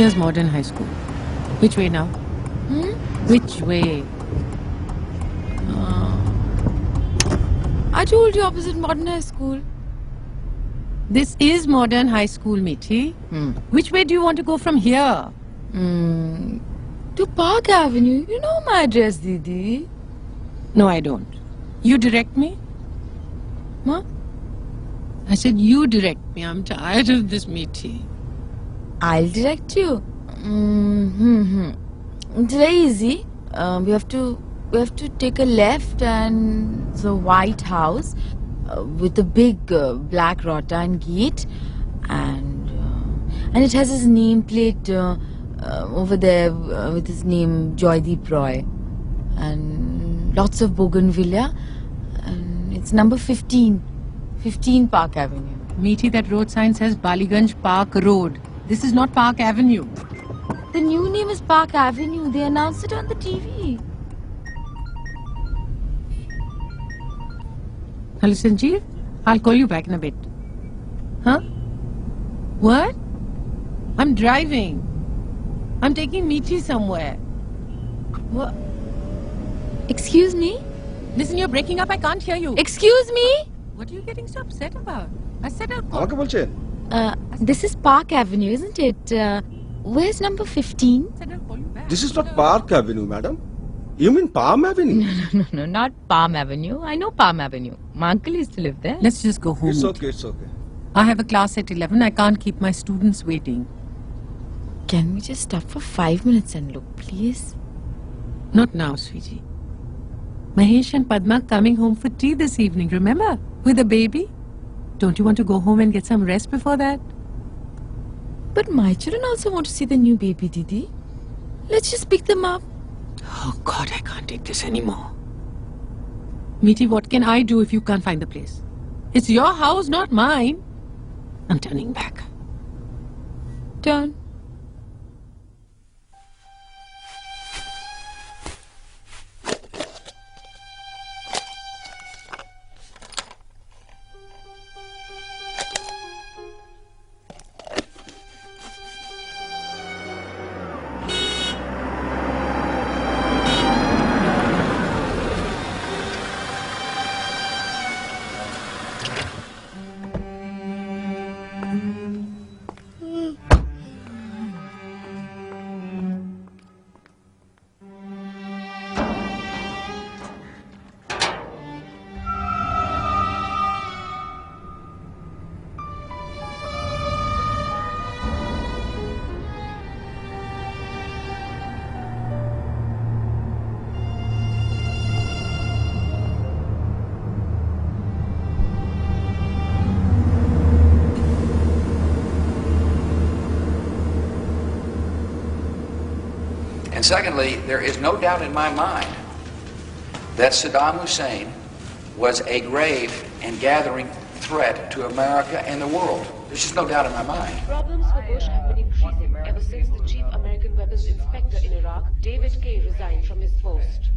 Here's modern high school. Which way now? Which way? I told you opposite modern high school. This is modern high school, Meethi. Which way do you want to go from here? To Park Avenue. You know my address, Didi. No, I don't. You direct me? What? I said you direct me. I'm tired of this, Meethi. I'll direct you. It's very easy. We have to take a left, and the White House with a big black rattan gate, and it has his nameplate over there with his name Joydeep Roy, and lots of bougainvillea, and it's number 15 Park Avenue. Meethi, that road sign says Baliganj Park Road. This is not Park Avenue. The new name is Park Avenue. They announced it on the TV. Hello, Sanjeev. I'll call you back in a bit. Huh? What? I'm driving. I'm taking Meethi somewhere. What? Excuse me? Listen, you're breaking up. I can't hear you. Excuse me? What are you getting so upset about? I said I'll call. This is Park Avenue, isn't it? Where's number 15? I said I'll call you back. This is not Park Avenue, madam. You mean Palm Avenue? No, not Palm Avenue. I know Palm Avenue. My uncle used to live there. Let's just go home. It's okay, it's okay. I have a class at 11. I can't keep my students waiting. Can we just stop for 5 minutes and look, please? Not now, sweetie. Mahesh and Padma coming home for tea this evening, remember? With a baby. Don't you want to go home and get some rest before that? But my children also want to see the new baby, Didi. Let's just pick them up. Oh God, I can't take this anymore. Meethi, what can I do if you can't find the place? It's your house, not mine. I'm turning back. Turn. And secondly, there is no doubt in my mind that Saddam Hussein was a grave and gathering threat to America and the world. There's just no doubt in my mind. Problems for Bush have been increasing ever since the chief American weapons inspector in Iraq, David Kay, resigned from his post.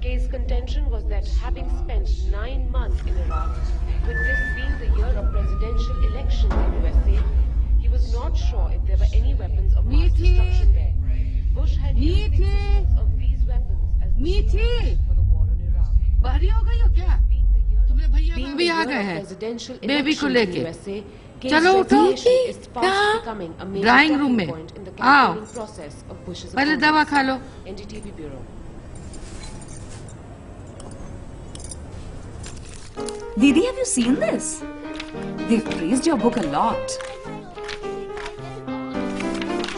Kay's contention was that having spent 9 months in Iraq, with this being the year of presidential elections in USA, he was not sure if there were any weapons of mass destruction there. Bush had used the existence of these weapons as the Meethi! for the war in Iraq. बाहरी हो गई हो क्या? Being the year of तुम्हें भैया being भी the uh year गए of हैं presidential बेबी को elections in लेके USA, Kay's चलो उठो resignation is fast becoming a major drawing talking room में point in the आओ campaigning process of Bush's पहले opponents. दवा खा लो NDTV Bureau. Didi, have you seen this? They've praised your book a lot.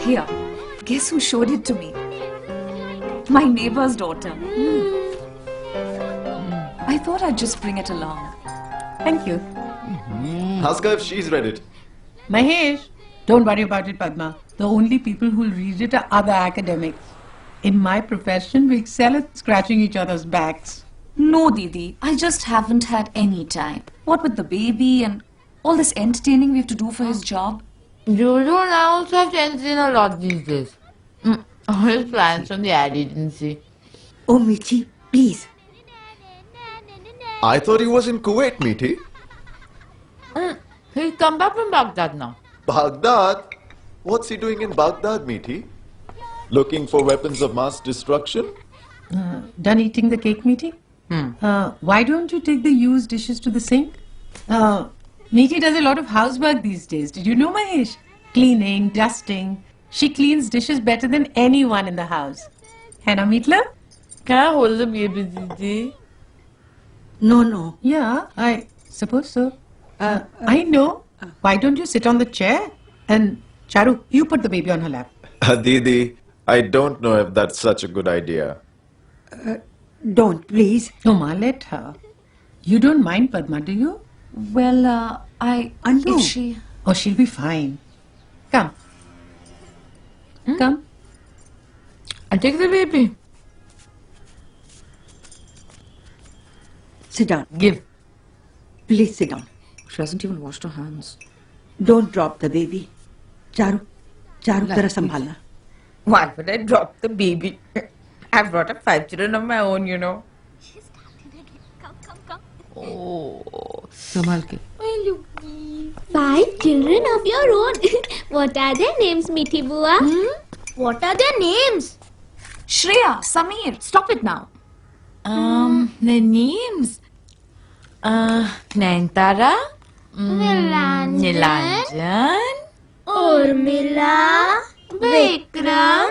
Here, guess who showed it to me? My neighbor's daughter. I thought I'd just bring it along. Thank you. Ask her if she's read it. Mahesh, don't worry about it, Padma. The only people who'll read it are other academics. In my profession, we excel at scratching each other's backs. No, Didi, I just haven't had any time. What with the baby and all this entertaining we have to do for his job? Jojo and I also have to entertain a lot these days. All his plans from the ad agency. Oh Meethi, please. I thought he was in Kuwait, Meethi. He's come back from Baghdad now. Baghdad? What's he doing in Baghdad, Meethi? Looking for weapons of mass destruction? Done eating the cake, Meethi? Why don't you take the used dishes to the sink? Meethi does a lot of housework these days. Did you know, Mahesh? Cleaning, dusting. She cleans dishes better than anyone in the house. Hannah Meetla? Can I hold the baby, Didi? No. Yeah, I suppose so. I know. Why don't you sit on the chair? And Charu, you put the baby on her lap. Didi, I don't know if that's such a good idea. Don't, please. No, ma, let her. You don't mind Padma, do you? Well, Anju. if she... Oh, she'll be fine. Come. Come. I'll take the baby. Sit down. Give. Please sit down. She hasn't even washed her hands. Don't drop the baby. Charu, tera sambhalna. Why would I drop the baby? I've brought up 5 children of my own, you know. Oh, Samal ke. 5 children of your own. What are their names, Meethi Bua? What are their names? Shreya, Samir, stop it now. Their names. Naintara. Nilanjan. Urmila. Vikram.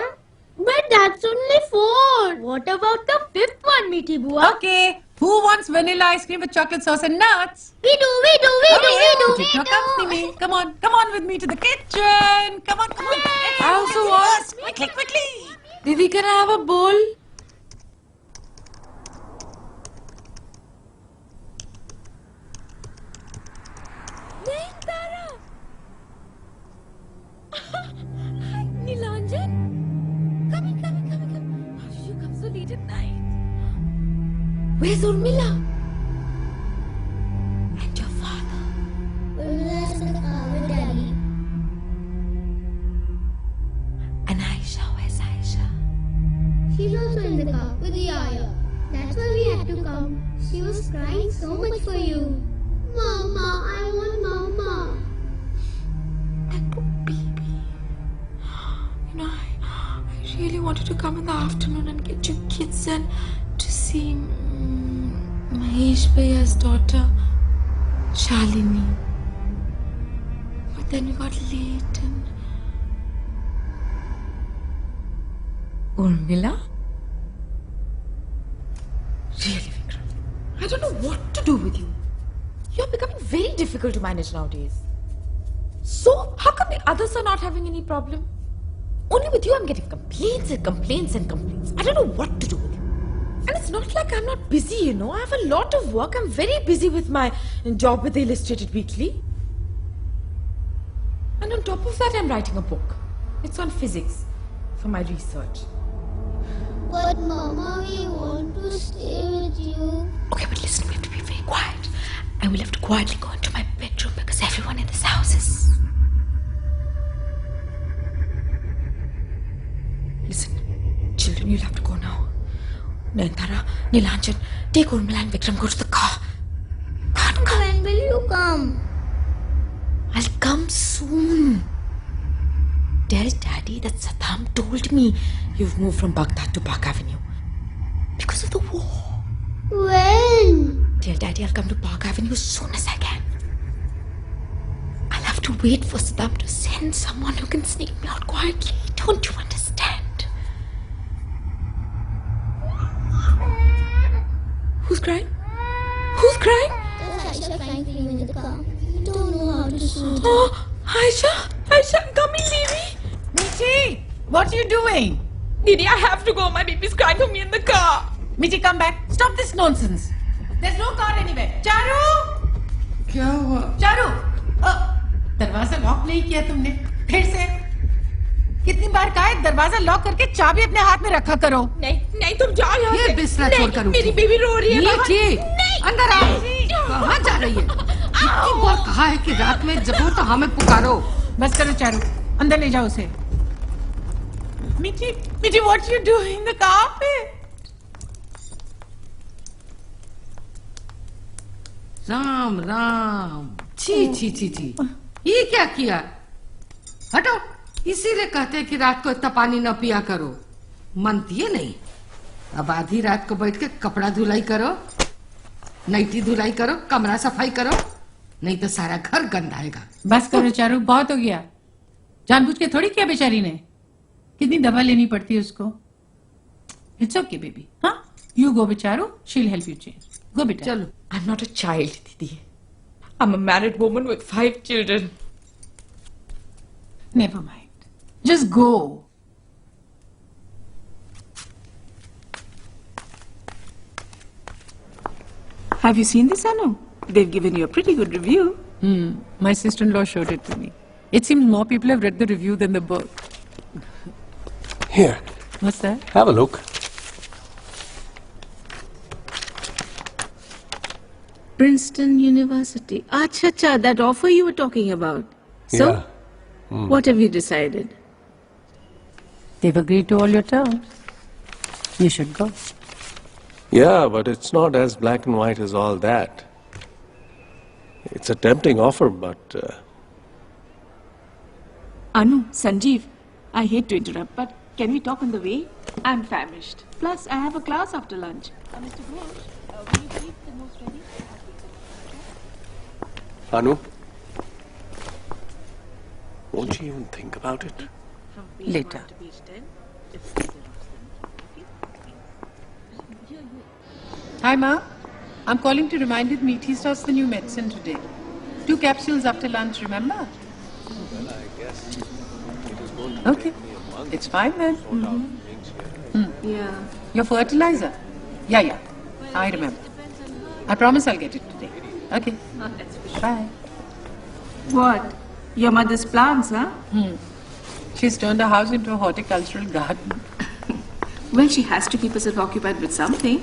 But that's only 4. What about the 5th one, Meethi Bua? Okay. Who wants vanilla ice cream with chocolate sauce and nuts? We do. Take your company. Come on with me to the kitchen. Come on. I also want. Quickly. Didi, can I have a bowl? Naintara. Hi, Nilanjan. Come. How did you come so late at night? Where's Urmila? And your father? Urmila's in the car with Daddy. And Aisha, where's Aisha? She's also in the car with Yaya. That's why we had to come. She was crying so much for you. Mama, I want Mama. That poor baby. You know, I really wanted to come in the afternoon and get you kids and to see Mahesh Bhaiya's daughter, Shalini. But then we got late and... Urmila? Really, Vikram? I don't know what to do with you. You're becoming very difficult to manage nowadays. So, how come the others are not having any problem? Only with you I'm getting complaints. I don't know what to do with you. And it's not like I'm not busy, you know. I have a lot of work. I'm very busy with my job with the Illustrated Weekly. And on top of that, I'm writing a book. It's on physics for my research. But Mama, we want to stay with you. Okay, but listen, we have to be very quiet. And we'll have to quietly go into my bedroom because everyone in this house is... Listen, children, you'll have to go now. Naintara, Nilanjan, take Urmila and Vikram, go to the car. Come. When will you come? I'll come soon. Tell Daddy that Saddam told me you've moved from Baghdad to Park Avenue. Because of the war. When? Tell Daddy I'll come to Park Avenue as soon as I can. I'll have to wait for Saddam to send someone who can sneak me out quietly. Don't you understand? Who's crying? Who's crying? There's Aisha crying for you in the car. You don't know how to soothe her. Oh, Aisha, I'm coming, baby. Meethi, what are you doing? Didi, I have to go. My baby's crying for me in the car. Meethi, come back. Stop this nonsense. There's no car anywhere. Charu! क्या हुआ? चारू! दरवाजा lock नहीं किया तुमने? फिर से? कितनी बार कहा है दरवाजा लॉक करके चाबी अपने हाथ में रखा करो? नहीं तुम जाओ यहाँ से। ये बिस्तर छोड़कर उठो। मेरी बेबी रो रही है। मीठी, अंदर आओ। कहाँ जा रही है? कितनी बार कहा है कि रात में जगो तो हमें पुकारो। बस करो चारू, अंदर ले जाओ उसे। मीठी, what are you doing? The carpet. Ram छी ये क्या किया? हटो इसीलिए कहते हैं कि रात को इतना पानी न पिया करो। मनती है नहीं। अब आधी रात को बैठ के कपड़ा धुलाई करो, नाइटी धुलाई करो, कमरा सफाई करो, नहीं तो सारा घर गंदाएगा। बस करो चारू, बहुत हो गया। जानबूझ के थोड़ी किया बेचारी ने। कितनी दवा लेनी पड़ती है उसको। It's okay baby. हाँ, यू गो बेचारू, she will help you change. Go बेटा। चलो। I am not a child दीदी, I am a married woman with 5 children. Never mind. Just go. Have you seen this, Anu? They've given you a pretty good review. My sister-in-law showed it to me. It seems more people have read the review than the book. Here. What's that? Have a look. Princeton University. Acha, that offer you were talking about. So, Yeah. what have you decided? They've agreed to all your terms. You should go. Yeah, but it's not as black and white as all that. It's a tempting offer, but... Anu, Sanjeev, I hate to interrupt, but can we talk on the way? I'm famished. Plus, I have a class after lunch. Mr. Ghosh, will you keep the notes ready? Anu? Won't you even think about it? Later. Hi, Ma. I'm calling to remind you Meethi starts the new medicine today. 2 capsules after lunch, remember? Well, I guess it is going to take me a month. It's fine then. Yeah. Your fertilizer? Yeah. I remember. I promise I'll get it today. Okay. Bye. What? Your mother's plants, huh? She's turned her house into a horticultural garden. Well, she has to keep herself occupied with something.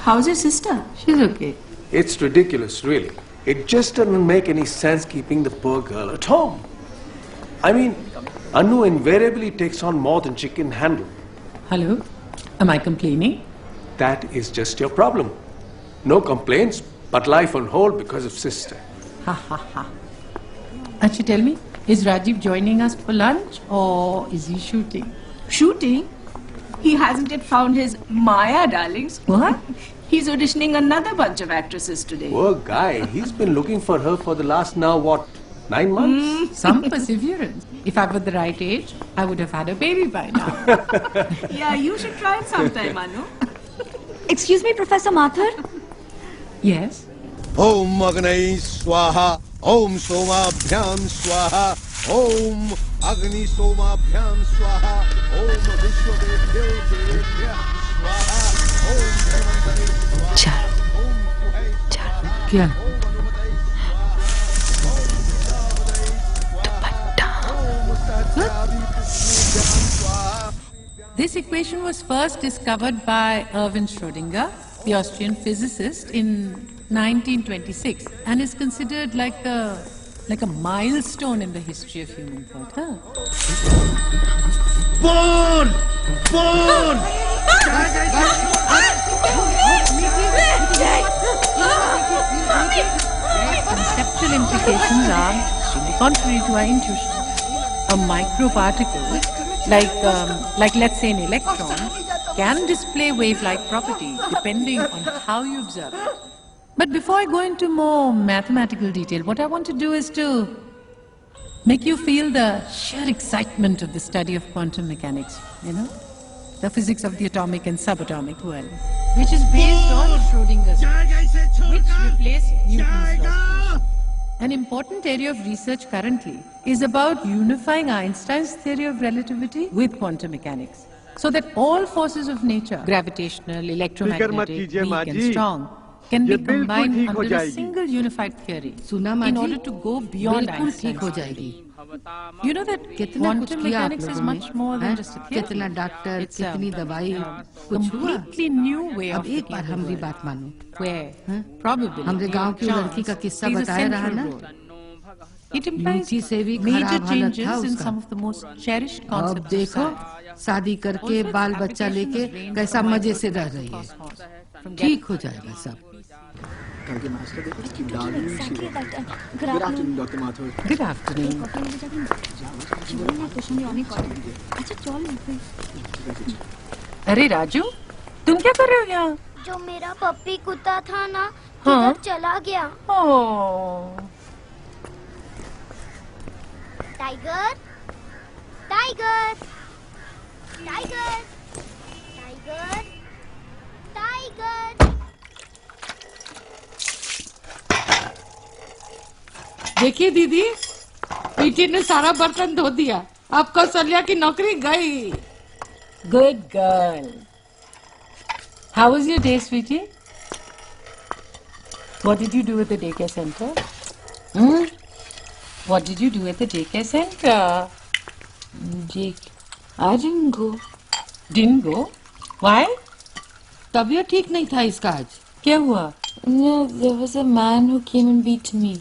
How's your sister? She's okay. It's ridiculous, really. It just doesn't make any sense keeping the poor girl at home. I mean, Anu invariably takes on more than she can handle. Hello? Am I complaining? That is just your problem. No complaints, but life on hold because of sister. Ha. Actually, tell me, is Rajiv joining us for lunch or is he shooting? Shooting? He hasn't yet found his Maya, darlings. What? He's auditioning another bunch of actresses today. Poor guy. He's been looking for her for the last 9 months? Some perseverance. If I were the right age, I would have had a baby by now. Yeah, you should try it sometime, Anu. Excuse me, Professor Mathur? Yes? Om Agnai Swaha, Om Somabhyam Swaha, Om Agni Somabhyam Swaha, Om Vishwavebhyo Devebhyah Swaha, Om Dharmantare Swaha, Om Suhai Swaha, क्या? This equation was first discovered by Erwin Schrödinger, the Austrian physicist, in 1926 and is considered like a milestone in the history of human thought. Born! Conceptual implications are extremely contrary to our intuition. A microparticle, like let's say an electron, can display wave-like properties depending on how you observe it. But before I go into more mathematical detail, what I want to do is to make you feel the sheer excitement of the study of quantum mechanics, the physics of the atomic and subatomic world, which is based on Schrödinger's law, which replaced Newton's law. An important area of research currently is about unifying Einstein's theory of relativity with quantum mechanics, so that all forces of nature, gravitational, electromagnetic, weak and strong, can be combined under a single unified theory in order to go beyond Einstein's theory. You know that quantum mechanics is much more than just a theory. कितना doctor, कितनी दवाई, कुछ completely new way of एक बार हमारी बात मानो. where probability, हमरे गांव की लड़की का किस्सा बताया रहा ना. It implies से भी major खराब हालत changes था in उसका. some of the most cherished अब concepts of देखो science. शादी करके बाल बच्चा लेके कैसा मजे से रह रही है. ठीक हो जाएगा सब. Exactly that time. Good Good afternoon. afternoon, Dr. Mathur. Good afternoon. अरे राजू, तुम क्या कर रहे हो यहाँ? जो मेरा पप्पी कुत्ता था ना, हाँ? किधर चला गया? Oh, tiger, tiger, tiger, tiger, tiger. देखिए दीदी, मीठी ने सारा बर्तन धो दिया। अब कौशल्या की नौकरी गई। good girl. How was your day, sweetie? What did you do at the daycare center? What did you do at the daycare center? I didn't go. Didn't go? Why? तबीयत ठीक नहीं था इसका आज। क्या हुआ? No, there was a man who came and beat me.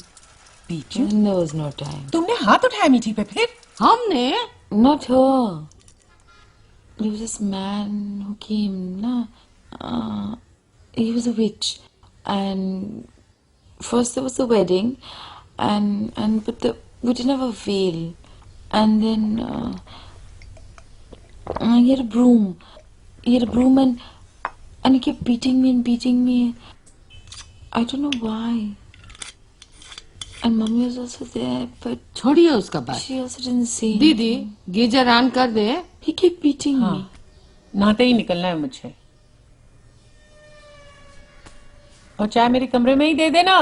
Beat you? And there was no time. तुमने हाथ उठाया मीठी पे फिर? हमने? Not her. There was this man who came, he was a witch. And first there was a wedding, but we didn't have a veil. And then he had a broom. And he kept beating me. I don't know why. And mommy was also there, but छोड़िए उसका बात। she also didn't say दीदी, anything. Geyser on कर दे। He kept beating me. नहाते ही निकलना है मुझे। और चाय मेरे कमरे में ही दे देना।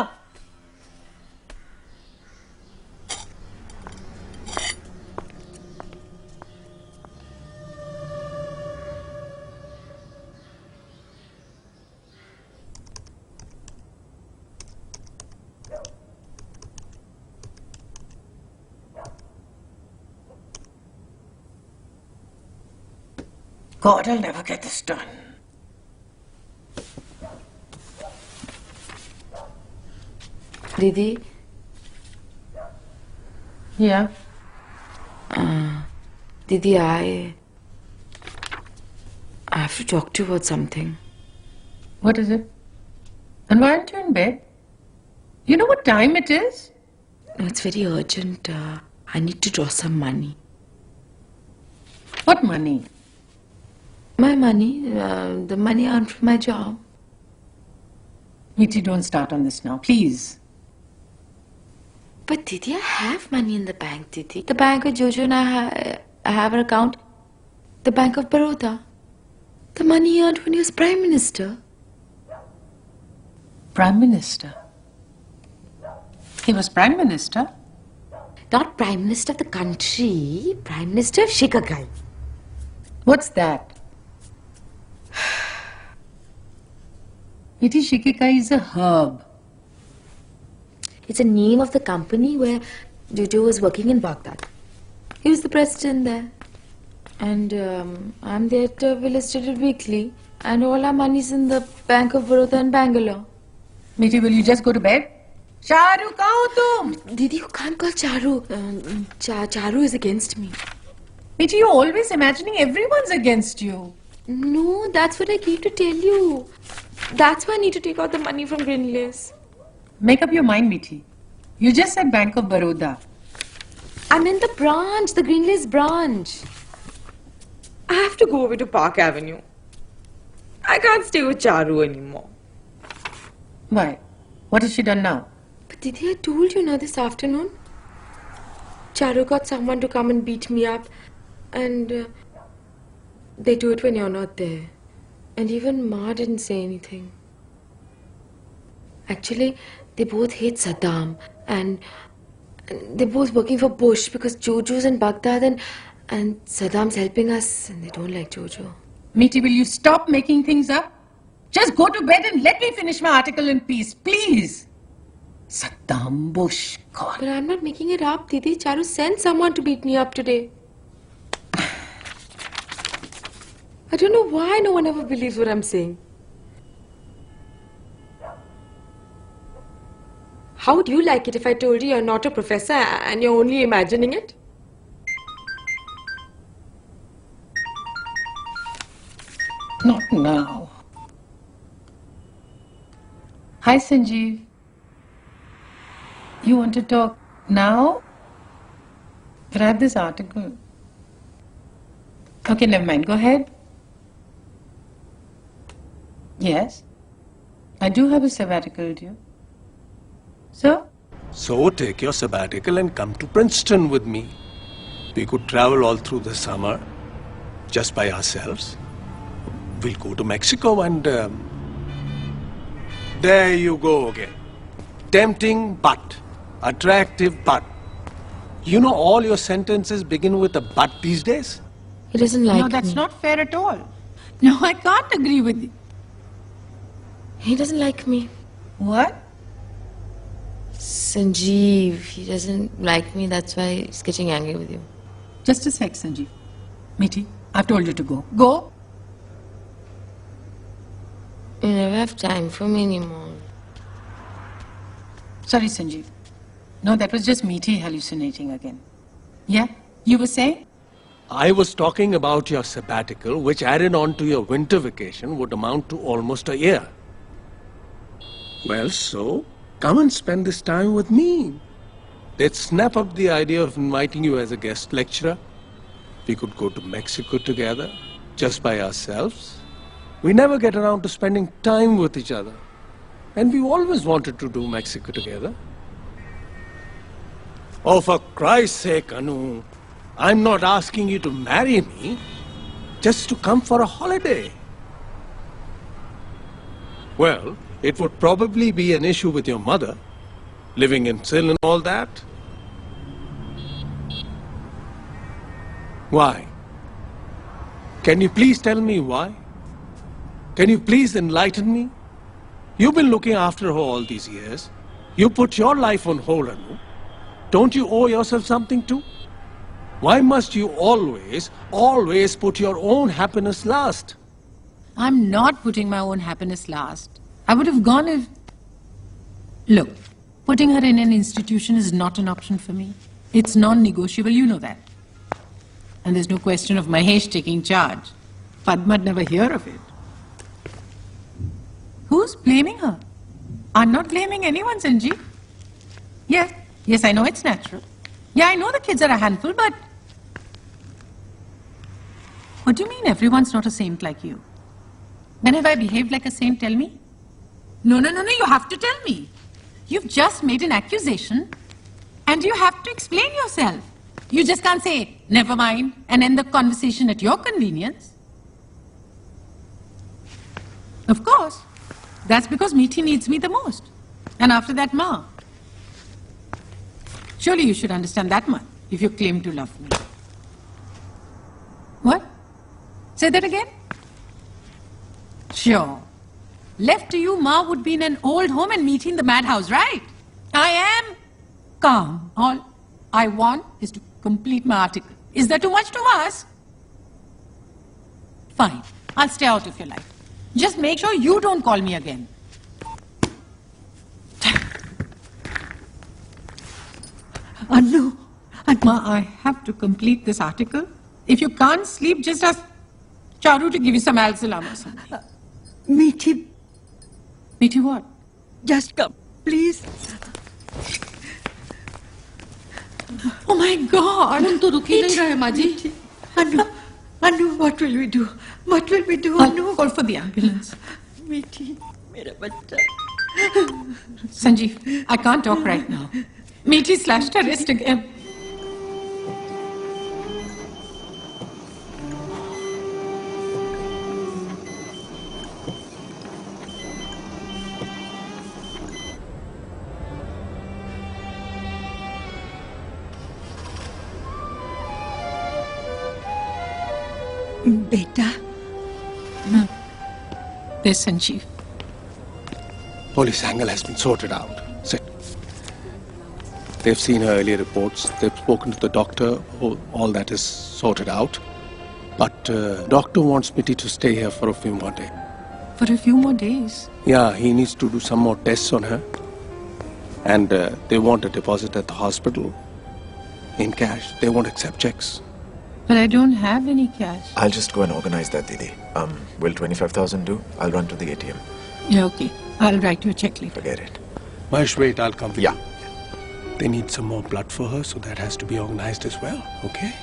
God, I'll never get this done. Didi? Yeah? Didi, I have to talk to you about something. What is it? And why aren't you in bed? You know what time it is? No, it's very urgent. I need to draw some money. What money? My money, the money earned from my job. Meethi, don't start on this now, please. But Didi, I have money in the bank, Didi. The bank where Jojo and I have our account. The Bank of Baroda. The money he earned when he was Prime Minister. Prime Minister? He was Prime Minister? Not Prime Minister of the country, Prime Minister of Shikagai. What's that? Meethi, Shikikai is a herb. It's a name of the company where Jojo was working in Baghdad. He was the president there. And I'm there at Illustrated Weekly. And all our money's in the Bank of Baroda in Bangalore. Meethi, will you just go to bed? Charu, kahan ho tum? Didi, you can't call Charu. Charu is against me. Meethi, you're always imagining everyone's against you. No, that's what I came to tell you. That's why I need to take out the money from Greenlace. Make up your mind, Meethi. You just said Bank of Baroda. I'm in the branch, the Greenlace branch. I have to go over to Park Avenue. I can't stay with Charu anymore. Why? What has she done now? But Didi, I told you now this afternoon. Charu got someone to come and beat me up. And they do it when you're not there. And even Ma didn't say anything. Actually, they both hate Saddam. And they're both working for Bush because Jojo's in Baghdad and Saddam's helping us and they don't like Jojo. Meethi, will you stop making things up? Just go to bed and let me finish my article in peace, please. Saddam, Bush, God. But I'm not making it up, Didi. Charu sent someone to beat me up today. I don't know why no one ever believes what I'm saying. How would you like it if I told you you're not a professor and you're only imagining it? Not now. Hi, Sanjeev. You want to talk now? But I have this article. Okay, never mind. Go ahead. Yes. I do have a sabbatical due. So? So take your sabbatical and come to Princeton with me. We could travel all through the summer, just by ourselves. We'll go to Mexico and... there you go again. Tempting but. Attractive but. You know all your sentences begin with a but these days? He doesn't like me. No, that's not fair at all. No, I can't agree with you. He doesn't like me. What? Sanjeev, he doesn't like me, that's why he's getting angry with you. Just a sec, Sanjeev. Meethi, I've told you to go. Go! You never have time for me anymore. Sorry, Sanjeev. No, that was just Meethi hallucinating again. Yeah? You were saying? I was talking about your sabbatical, which added on to your winter vacation would amount to almost a year. Well, so, come and spend this time with me. Let's snap up the idea of inviting you as a guest lecturer. We could go to Mexico together, just by ourselves. We never get around to spending time with each other. And we always wanted to do Mexico together. Oh, for Christ's sake, Anu, I'm not asking you to marry me, just to come for a holiday. Well, it would probably be an issue with your mother, living in sin and all that. Why? Can you please tell me why? Can you please enlighten me? You've been looking after her all these years. You put your life on hold, Anu. Don't you owe yourself something too? Why must you always put your own happiness last? I'm not putting my own happiness last. I would have gone if... Look, putting her in an institution is not an option for me. It's non-negotiable, you know that. And there's no question of Mahesh taking charge. Padma'd never hear of it. Who's blaming her? I'm not blaming anyone, Sanjeev. Yes, I know it's natural. Yeah, I know the kids are a handful, but... What do you mean everyone's not a saint like you? When have I behaved like a saint, tell me? No, you have to tell me. You've just made an accusation and you have to explain yourself. You just can't say, never mind, and end the conversation at your convenience. Of course, that's because Meethi needs me the most. And after that, Ma. Surely you should understand that much if you claim to love me. What? Say that again? Sure. Left to you, Ma would be in an old home and Meethi in the madhouse, right? I am calm. All I want is to complete my article. Is that too much to ask? Fine. I'll stay out of your life. Just make sure you don't call me again. Anu, Ma, I have to complete this article. If you can't sleep, just ask Charu to give you some Alzalam or something. Meethi. Meethi what? Just come, please. Oh my God! तुम तो रुक ही नहीं रहे माँ जी. Anu, what will we do? What will we do, Anu? I'll call for the ambulance. Meethi, mera bachcha. Sanjeev, I can't talk right now. Meethi slashed her wrist again. Beta. No. There's Sanjeev. Police angle has been sorted out. Sit. They've seen her earlier reports. They've spoken to the doctor. All that is sorted out. But doctor wants Meethi to stay here for a few more days. For a few more days? Yeah, he needs to do some more tests on her. And they want a deposit at the hospital. In cash. They won't accept checks. But I don't have any cash. I'll just go and organize that, Didi. Will 25,000 do? I'll run to the ATM. Yeah, okay. I'll write you a check later. Forget it. Mahesh, wait, I'll come with Yeah. you. They need some more blood for her, so that has to be organized as well, okay?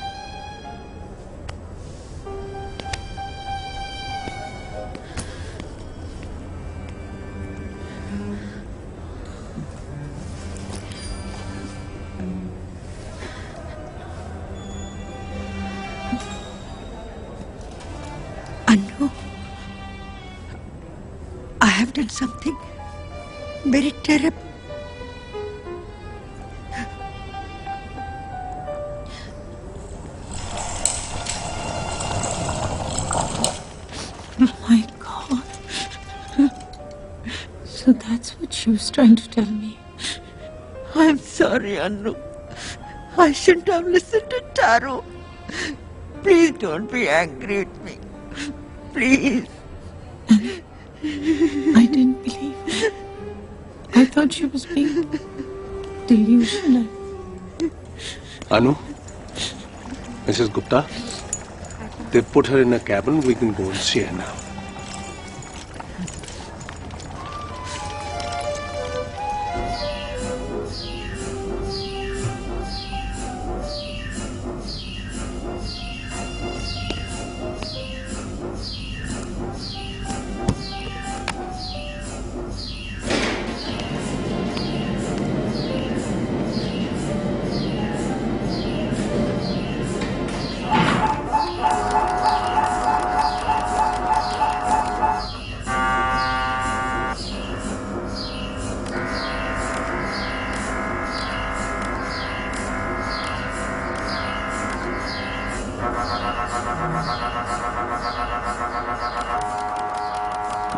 Anu, I have done something very terrible. Oh my God. So that's what she was trying to tell me. I'm sorry, Anu. I shouldn't have listened to Charu. Please don't be angry at me. Please. I didn't believe her. I thought she was being delusional. Anu, Mrs. Gupta, they've put her in a cabin. We can go and see her now.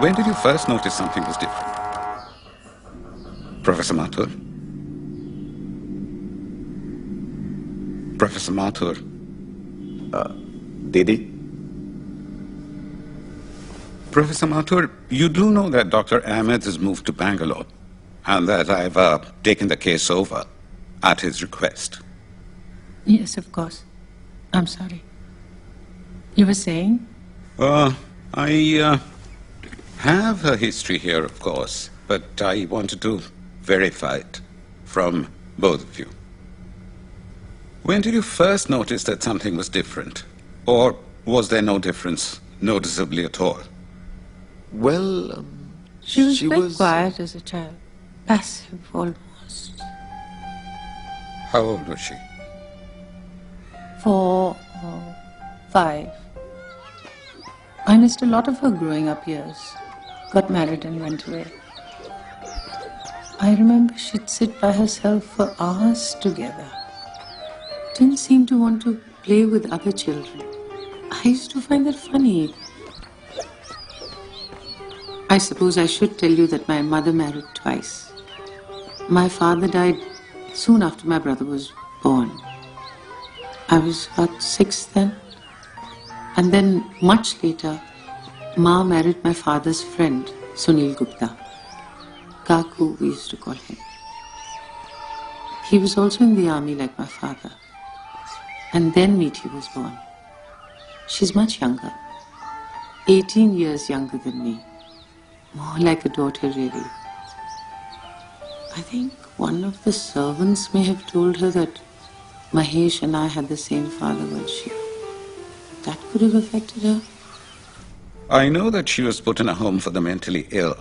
When did you first notice something was different? Professor Mathur? Professor Mathur? Didi? Professor Mathur, you do know that Dr. Ahmed has moved to Bangalore and that I've taken the case over at his request. Yes, of course. I'm sorry. You were saying? I have a history here, of course, but I wanted to verify it from both of you. When did you first notice that something was different? Or was there no difference noticeably at all? Well, She was very quiet as a child. Passive, almost. How old was she? 4 or 5. I missed a lot of her growing up years. Got married and went away. I remember she'd sit by herself for hours together. Didn't seem to want to play with other children. I used to find that funny. I suppose I should tell you that my mother married twice. My father died soon after my brother was born. I was about 6 then. And then, much later, Ma married my father's friend, Sunil Gupta. Kaku, we used to call him. He was also in the army like my father. And then Meethi was born. She's much younger. 18 years younger than me. More like a daughter, really. I think one of the servants may have told her that Mahesh and I had the same father when she... That could have affected her. I know that she was put in a home for the mentally ill,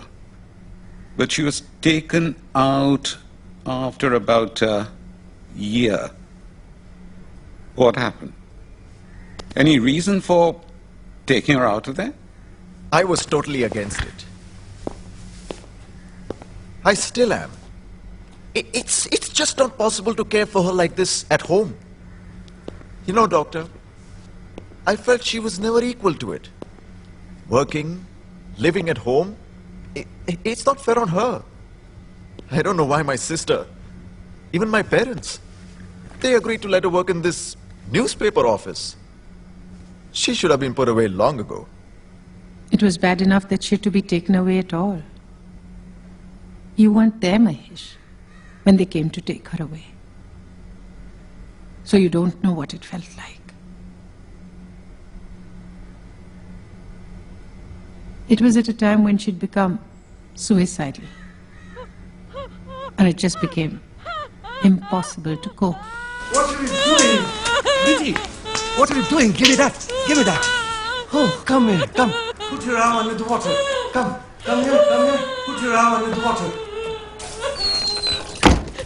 but she was taken out after about a year. What happened? Any reason for taking her out of there? I was totally against it. I still am. It's just not possible to care for her like this at home. You know, Doctor, I felt she was never equal to it. Working, living at home, it's not fair on her. I don't know why my sister, even my parents, they agreed to let her work in this newspaper office. She should have been put away long ago. It was bad enough that she had to be taken away at all. You weren't there, Mahesh, when they came to take her away. So you don't know what it felt like. It was at a time when she'd become suicidal. And it just became impossible to cope. What are you doing? Meethi, what are you doing? Give me that. Give me that. Oh, come here. Come. Put your arm under the water. Come. Come here. Come here. Put your arm under the water.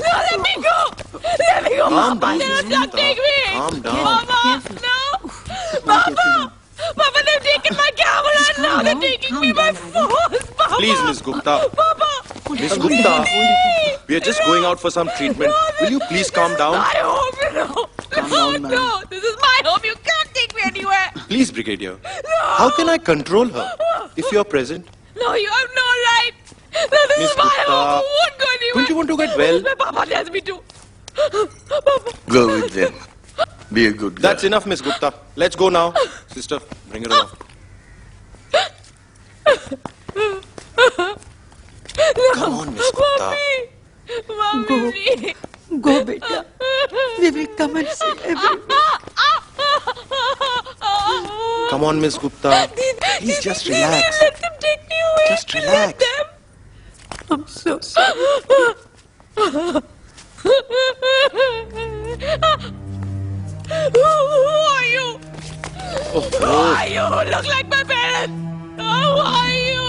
No, let me go! Let me go! Calm down. They'll not take me! Calm down. Mama! No! Mama! Papa, they've taken my camera and now they're taking me by force! Papa! Please, Miss Gupta. Papa! Miss Gupta, we are just going out for some treatment. Will you please calm down? My home, you know! Calm down, ma'am. No, this is my home. You can't take me anywhere! Please, Brigadier. How can I control her if you are present? No, you have no right! No, this Miss is my Gupta, home. Who won't go anywhere? Don't you want to get well? This is where Papa tells me to. Go with them. Be a good girl. That's enough, Miss Gupta. Let's go now. Sister, bring her along. Come on, Miss Gupta. Mommy. Go, beta. We will come and see everything. Come on, Miss Gupta. Please just relax. Let them take me away. Just relax. I'm so sorry. Who are you? Who are you? Look like my parents. Who are you?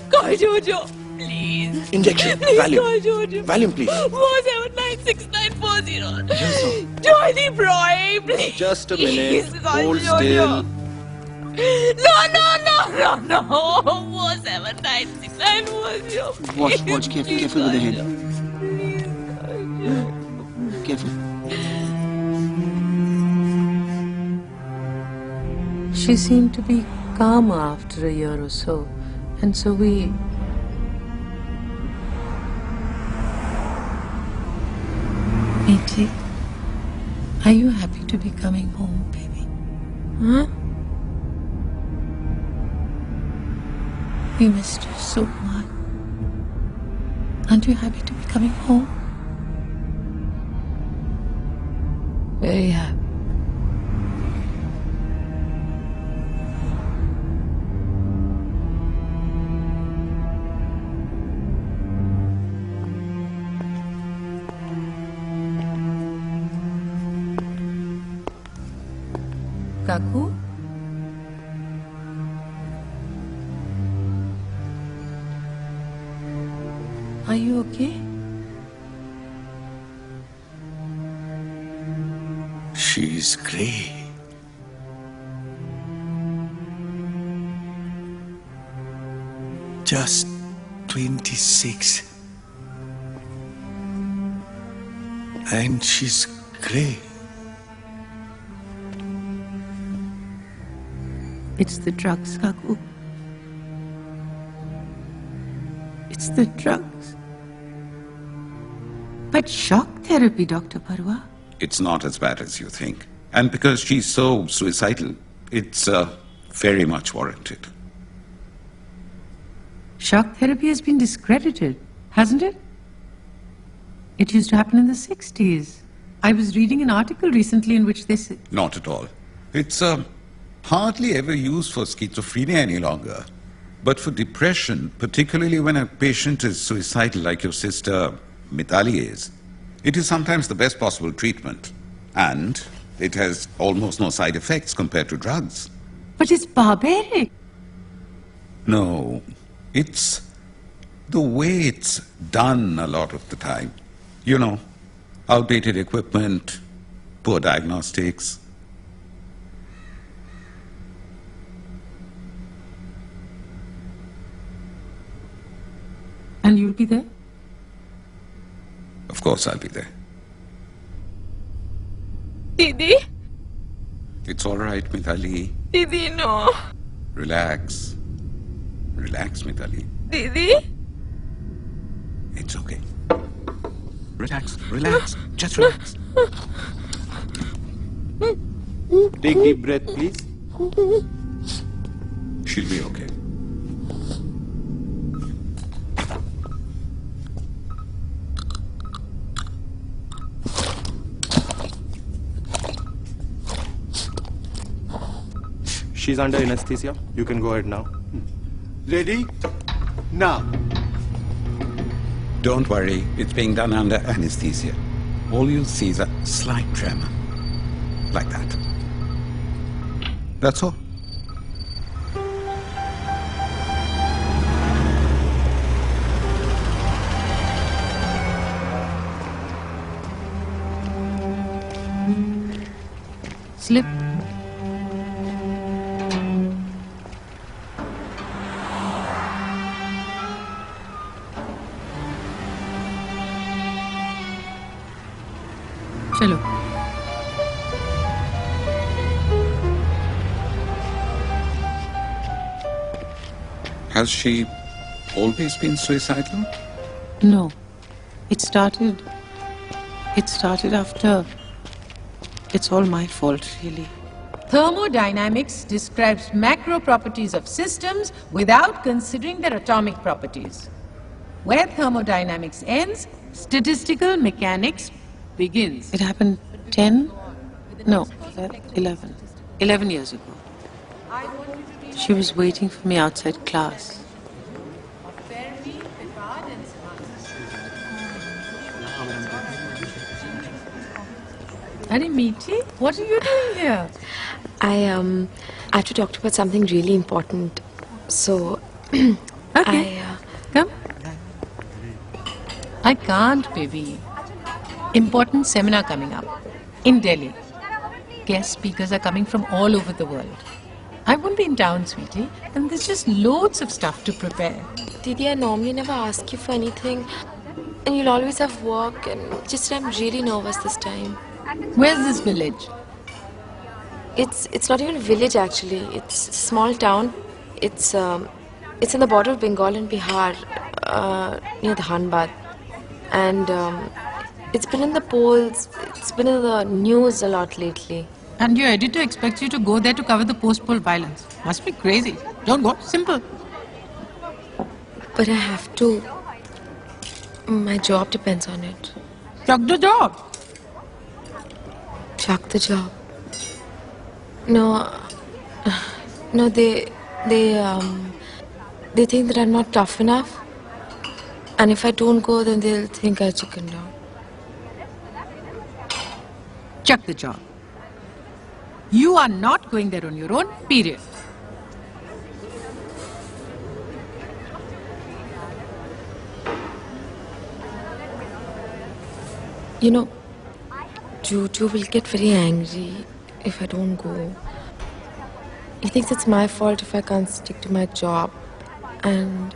Call Jojo, please. Injection. Please Valium. call Jojo. Valium, please. 47969440. Joydeep Roy, please. Just a minute. Please call Hold Jojo. still. No. 47969440. Watch. Careful with the head. Careful. She seemed to be calmer after a year or so, and so we... Meethi, are you happy to be coming home, baby? Huh? We missed you so much. Aren't you happy to be coming home? Very happy. Kaku? Are you okay? She's grey. Just 26. And she's grey. It's the drugs, Kaku. It's the drugs. But shock therapy, Dr. Parwa. It's not as bad as you think. And because she's so suicidal, it's very much warranted. Shock therapy has been discredited, hasn't it? It used to happen in the 60s. I was reading an article recently in which they said... Not at all. It's hardly ever used for schizophrenia any longer. But for depression, particularly when a patient is suicidal like your sister Mitali is, it is sometimes the best possible treatment. And it has almost no side effects compared to drugs. But it's barbaric. No, it's the way it's done a lot of the time. You know, outdated equipment, poor diagnostics. And you'll be there? Of course I'll be there. Didi? It's all right, Mitali. Didi, no. Relax. Relax, Mitali. Didi? It's okay. Relax. Just relax. Take deep breath, please. She'll be okay. She's under anesthesia. You can go ahead now. Ready? Now. Don't worry, it's being done under anesthesia. All you'll see is a slight tremor. Like that. That's all. Slip. चलो. Has she always been suicidal? No. It started after. It's all my fault, really. Thermodynamics describes macro properties of systems without considering their atomic properties. Where thermodynamics ends, statistical mechanics begins. It happened 11 years ago. She was waiting for me outside class. Hey, Meethi, what are you doing here? I have to talk to you about something really important. So, Okay, come. I can't, baby. Important seminar coming up in Delhi. Guest speakers are coming from all over the world. I won't be in town, sweetie, and there's just loads of stuff to prepare. Didi, I normally never ask you for anything, and you'll always have work, and just I'm really nervous this time. Where's this village? It's not even a village actually. It's a small town. It's in the border of Bengal and Bihar, near Dhanbad, and it's been in the polls. It's been in the news a lot lately. And your editor expects you to go there to cover the post-poll violence. Must be crazy. Don't go. Simple. But I have to. My job depends on it. Chuck the job. Chuck the job. No, they think that I'm not tough enough, and if I don't go, then they'll think I chickened out. Chuck the job. You are not going there on your own, period. You know, Juju will get very angry if I don't go. He thinks it's my fault if I can't stick to my job, and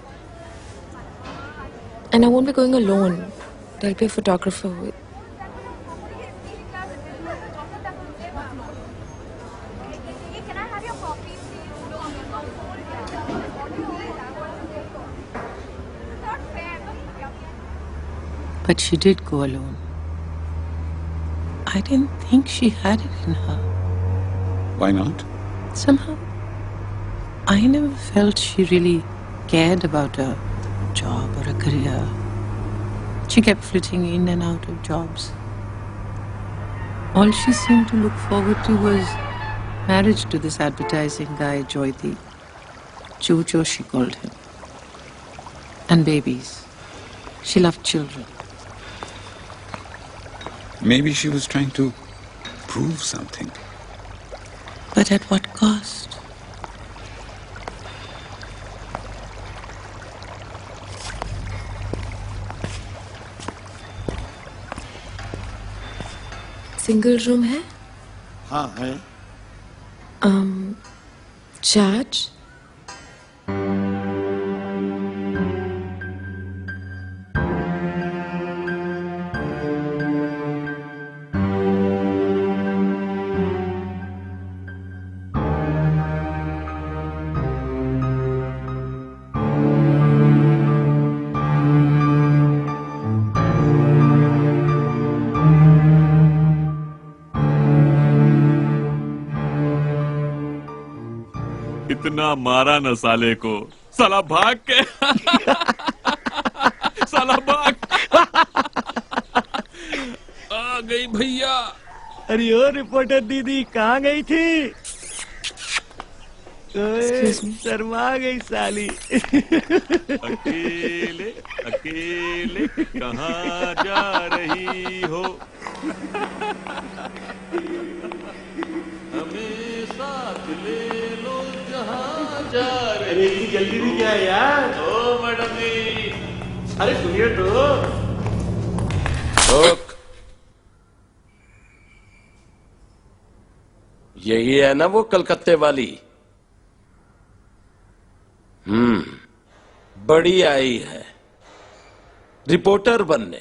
I won't be going alone. There'll be a photographer with. But she did go alone. I didn't think she had it in her. Why not? Somehow, I never felt she really cared about a job or a career. She kept flitting in and out of jobs. All she seemed to look forward to was marriage to this advertising guy, Joydeep. Chucho, she called him. And babies. She loved children. Maybe she was trying to prove something. But at what cost? Single room है? हाँ है. Charge? इतना मारा न साले को, साला भाग के साला भाग आ गई भैया. अरे ओ रिपोर्टर दीदी कहाँ गई थी? Excuse me. शर्मा गई साली अकेले अकेले कहाँ जा रही हो हमें साथ ले लो जहाँ जा रही इतनी जल्दी भी क्या है यार ओ मैडम जी अरे सुनिए तो यही है ना वो कलकत्ते वाली बड़ी आई है रिपोर्टर बनने।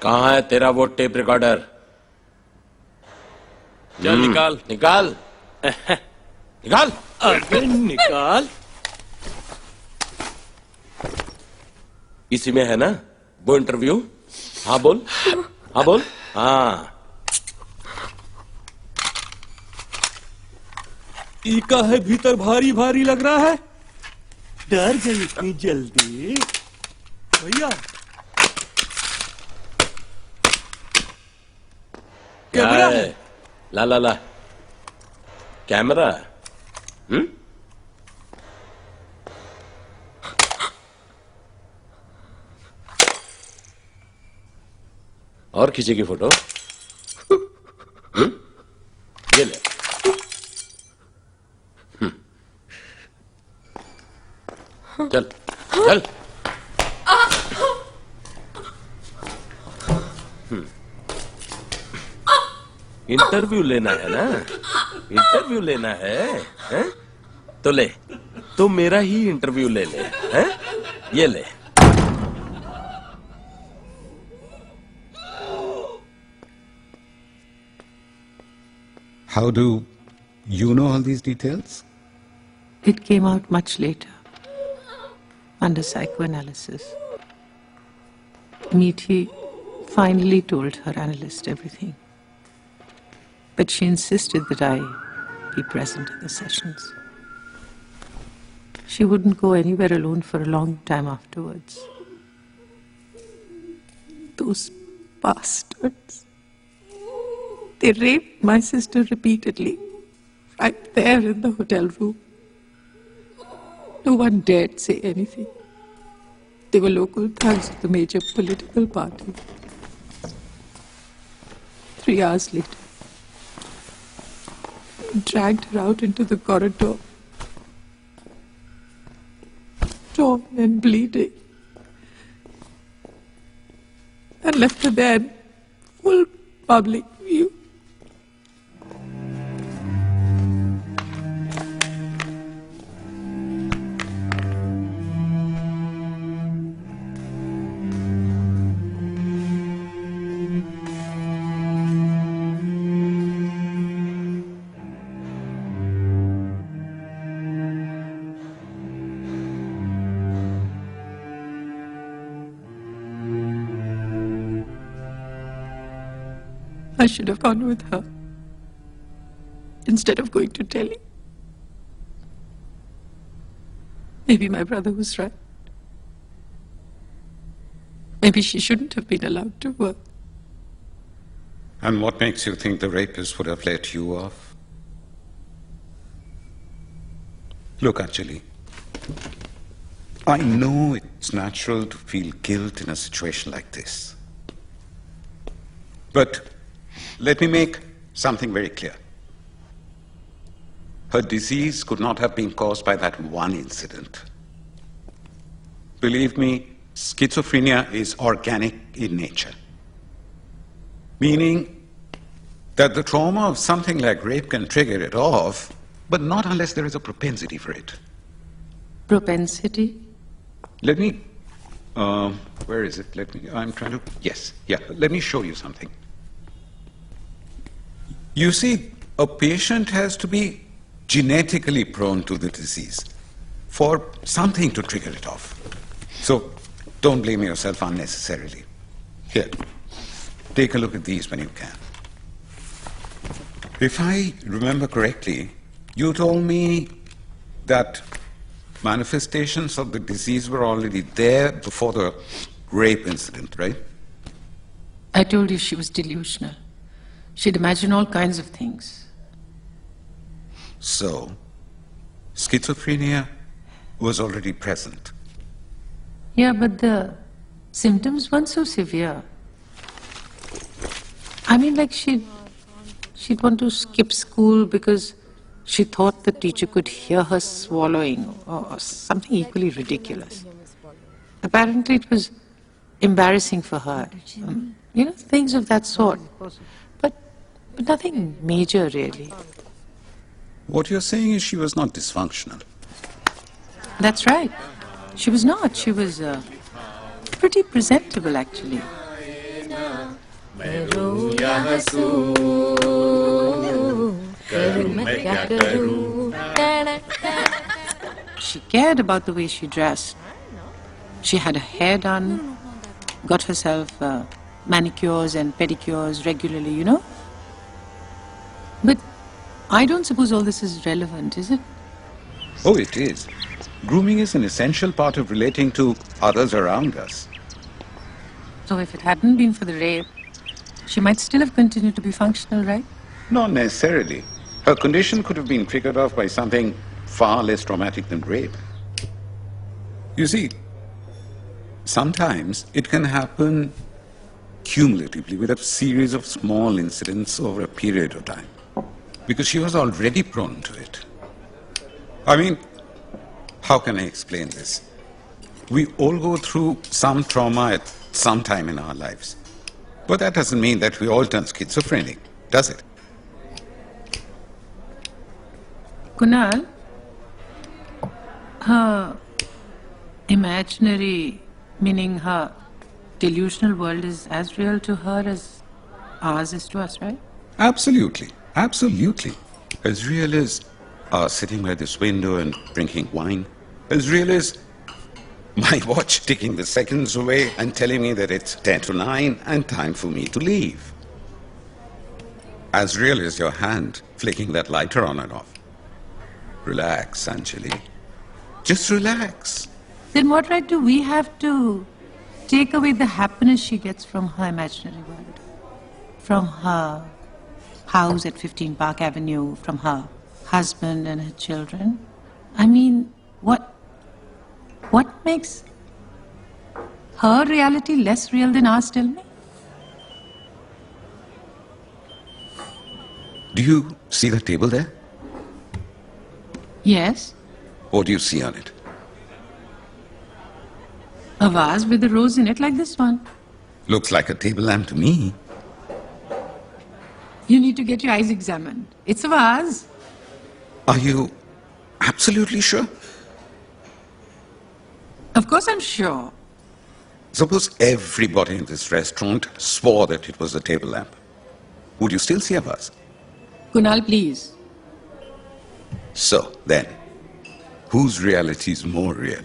कहाँ है तेरा वो टेप रिकॉर्डर? चल निकाल निकाल निकाल अरे निकाल इसी में है ना वो इंटरव्यू? हाँ बोल हाँ बोल हाँ। इका है भीतर भारी भारी लग रहा है डर गई इतनी जल्दी भैया क्या कैमरा है? ला ला ला कैमरा और खींचेगी फोटो? ये ले चल चल इंटरव्यू लेना है ना? इंटरव्यू लेना है? तो ले तो मेरा ही इंटरव्यू ले ले हैं? ये ले How do you know all these details? It came out much later, under psychoanalysis. Meethi finally told her analyst everything. But she insisted that I be present at the sessions. She wouldn't go anywhere alone for a long time afterwards. Those bastards. They raped my sister repeatedly, right there in the hotel room. No one dared say anything. They were local thugs of the major political party. 3 hours later, I dragged her out into the corridor, torn and bleeding, and left her there in full public view. I should have gone with her instead of going to Delhi. Maybe my brother was right. Maybe she shouldn't have been allowed to work. And what makes you think the rapist would have let you off? Look, Anjali, I know it's natural to feel guilt in a situation like this. But let me make something very clear. Her disease could not have been caused by that one incident. Believe me, schizophrenia is organic in nature. Meaning that the trauma of something like rape can trigger it off, but not unless there is a propensity for it. Propensity? Let me, where is it? I'm trying to, yes, yeah, let me show you something. You see, a patient has to be genetically prone to the disease for something to trigger it off. So don't blame yourself unnecessarily. Here, take a look at these when you can. If I remember correctly, you told me that manifestations of the disease were already there before the rape incident, right? I told you she was delusional. She'd imagine all kinds of things. So, schizophrenia was already present. Yeah, but the symptoms weren't so severe. I mean, like she'd want to skip school because she thought the teacher could hear her swallowing or something equally ridiculous. Apparently it was embarrassing for her. Things of that sort. But nothing major really. What you're saying is she was not dysfunctional. That's right. She was not. She was pretty presentable actually. She cared about the way she dressed. She had her hair done, got herself manicures and pedicures regularly, But I don't suppose all this is relevant, is it? Oh, it is. Grooming is an essential part of relating to others around us. So if it hadn't been for the rape, she might still have continued to be functional, right? Not necessarily. Her condition could have been triggered off by something far less traumatic than rape. You see, sometimes it can happen cumulatively with a series of small incidents over a period of time. Because she was already prone to it. I mean, how can I explain this? We all go through some trauma at some time in our lives. But that doesn't mean that we all turn schizophrenic, does it? Kunal, her imaginary, meaning her delusional world is as real to her as ours is to us, right? Absolutely. Absolutely. As real as sitting by this window and drinking wine. As real as my watch ticking the seconds away and telling me that it's 10 to 9 and time for me to leave. As real as your hand flicking that lighter on and off. Relax, Anjali. Just relax. Then what right do we have to take away the happiness she gets from her imaginary world? From her house at 15 Park Avenue, from her husband and her children? I mean, what makes her reality less real than ours, tell me? Do you see the table there? Yes. What do you see on it? A vase with a rose in it like this one. Looks like a table lamp to me. You need to get your eyes examined. It's a vase. Are you absolutely sure? Of course I'm sure. Suppose everybody in this restaurant swore that it was a table lamp. Would you still see a vase? Kunal, please. So, then, whose reality is more real?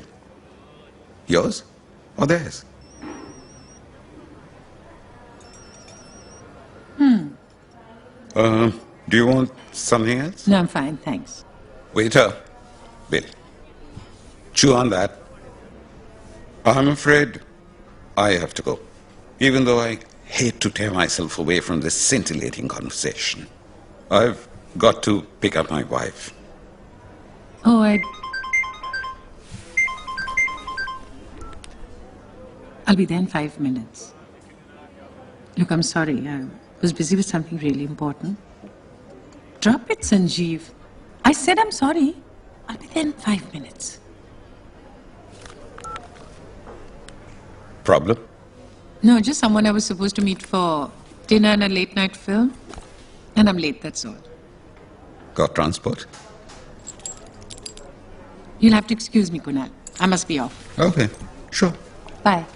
Yours or theirs? Do you want something else? No, I'm fine, thanks. Waiter, bill. Chew on that. I'm afraid I have to go, even though I hate to tear myself away from this scintillating conversation. I've got to pick up my wife. Oh, I'll be there in 5 minutes. Look, I'm sorry. I was busy with something really important. Drop it, Sanjeev. I said I'm sorry. I'll be there in 5 minutes. Problem? No, just someone I was supposed to meet for dinner and a late-night film. And I'm late, that's all. Got transport? You'll have to excuse me, Kunal. I must be off. Okay, sure. Bye.